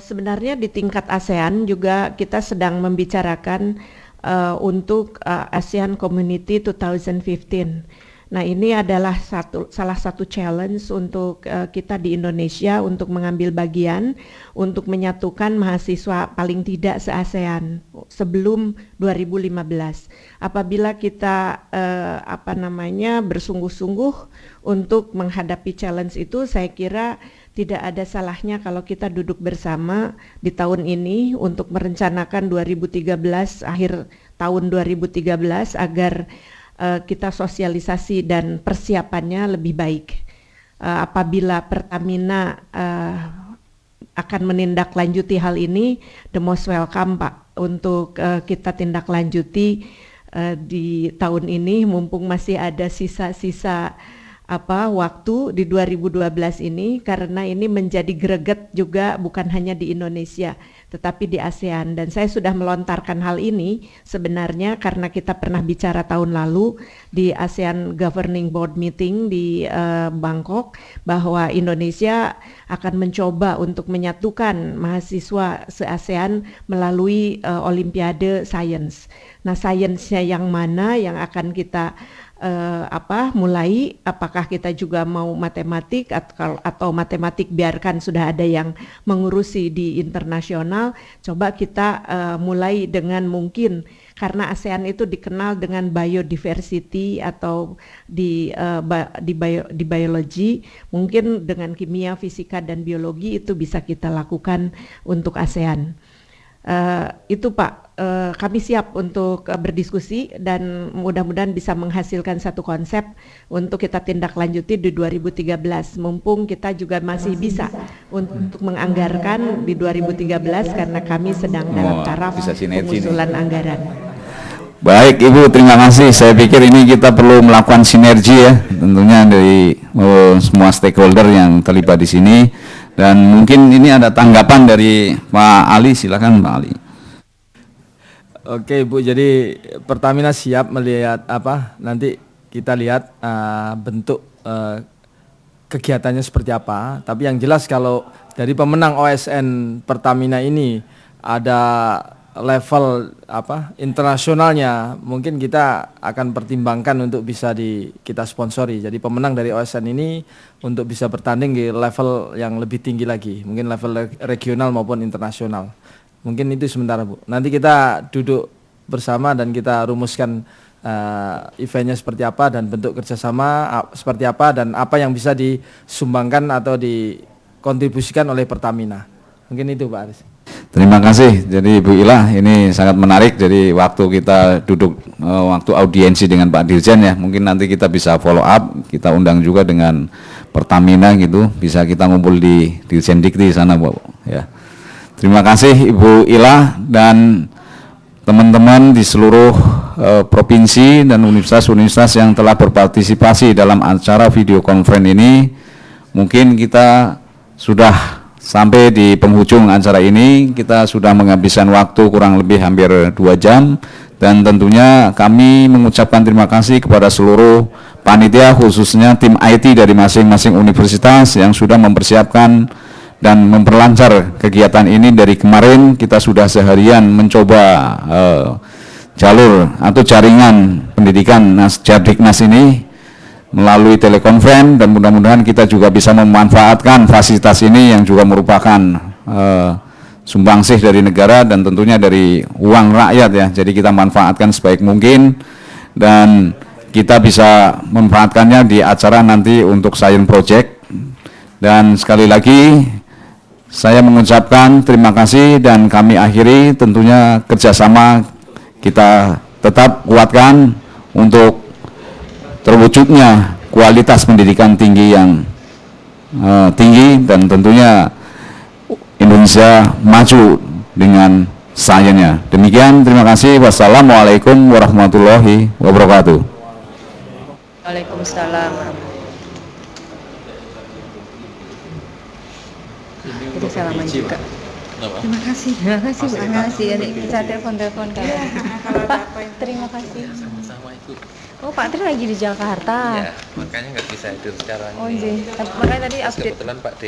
Sebenarnya di tingkat ASEAN juga kita sedang membicarakan untuk ASEAN Community 2015. Nah, ini adalah salah satu challenge untuk kita di Indonesia untuk mengambil bagian untuk menyatukan mahasiswa paling tidak se-ASEAN sebelum 2015. Apabila kita bersungguh-sungguh untuk menghadapi challenge itu, saya kira tidak ada salahnya kalau kita duduk bersama di tahun ini untuk merencanakan 2013, akhir tahun 2013 agar kita sosialisasi dan persiapannya lebih baik. Apabila Pertamina akan menindaklanjuti hal ini, the most welcome Pak untuk kita tindak lanjuti di tahun ini, mumpung masih ada sisa-sisa waktu di 2012 ini, karena ini menjadi greget juga bukan hanya di Indonesia tetapi di ASEAN. Dan saya sudah melontarkan hal ini sebenarnya karena kita pernah bicara tahun lalu di ASEAN Governing Board Meeting di Bangkok bahwa Indonesia akan mencoba untuk menyatukan mahasiswa se-ASEAN melalui Olimpiade Sains. Nah, sainsnya yang mana yang akan kita mulai, apakah kita juga mau matematik atau matematik biarkan sudah ada yang mengurusi di internasional. Coba kita mulai dengan mungkin, karena ASEAN itu dikenal dengan biodiversity atau di biologi, mungkin dengan kimia, fisika dan biologi itu bisa kita lakukan untuk ASEAN. Itu Pak, kami siap untuk berdiskusi dan mudah-mudahan bisa menghasilkan satu konsep untuk kita tindak lanjuti di 2013, mumpung kita juga masih bisa untuk menganggarkan di 2013 karena kami sedang dalam taraf pengusulan anggaran. Baik Ibu, terima kasih. Saya pikir ini kita perlu melakukan sinergi ya, tentunya dari semua stakeholder yang terlibat di sini. Dan mungkin ini ada tanggapan dari Pak Ali, silakan Pak Ali. Oke Bu, jadi Pertamina siap melihat nanti kita lihat bentuk kegiatannya seperti apa. Tapi yang jelas kalau dari pemenang OSN Pertamina ini ada level internasionalnya, mungkin kita akan pertimbangkan untuk bisa kita sponsori. Jadi pemenang dari OSN ini untuk bisa bertanding di level yang lebih tinggi lagi, mungkin level regional maupun internasional. Mungkin itu sementara Bu. Nanti kita duduk bersama dan kita rumuskan eventnya seperti apa dan bentuk kerjasama seperti apa dan apa yang bisa disumbangkan atau dikontribusikan oleh Pertamina. Mungkin itu Pak Aris. Terima kasih. Jadi Bu Ilah, ini sangat menarik. Jadi waktu kita duduk waktu audiensi dengan Pak Dirjen ya, mungkin nanti kita bisa follow up, kita undang juga dengan Pertamina gitu, bisa kita ngumpul di Dirjen Dikti sana Bu ya. Terima kasih Ibu Ilah dan teman-teman di seluruh provinsi dan universitas-universitas yang telah berpartisipasi dalam acara video conference ini. Mungkin kita sudah sampai di penghujung acara ini, kita sudah menghabiskan waktu kurang lebih hampir 2 jam dan tentunya kami mengucapkan terima kasih kepada seluruh panitia khususnya tim IT dari masing-masing universitas yang sudah mempersiapkan dan memperlancar kegiatan ini. Dari kemarin kita sudah seharian mencoba jalur atau jaringan pendidikan Jardiknas ini melalui telekonferensi dan mudah-mudahan kita juga bisa memanfaatkan fasilitas ini yang juga merupakan sumbangsih dari negara dan tentunya dari uang rakyat ya. Jadi kita manfaatkan sebaik mungkin dan kita bisa memanfaatkannya di acara nanti untuk Science Project. Dan sekali lagi saya mengucapkan terima kasih dan kami akhiri tentunya kerjasama kita tetap kuatkan untuk terwujudnya kualitas pendidikan tinggi yang tinggi dan tentunya Indonesia maju dengan sainsnya. Demikian, terima kasih. Wassalamualaikum warahmatullahi wabarakatuh. Waalaikumsalam. Jadi salaman juga. Terima kasih. Terima kasih, Bu. Terima kasih. Ya, bisa telepon-telepon kalau. Pak, terima kasih. Sama-sama itu. Oh, Pak Tri lagi di Jakarta. Ya, makanya nggak bisa hadir secara Oh, ini. iya. Makanya tadi Terus update. kebetulan Pak DK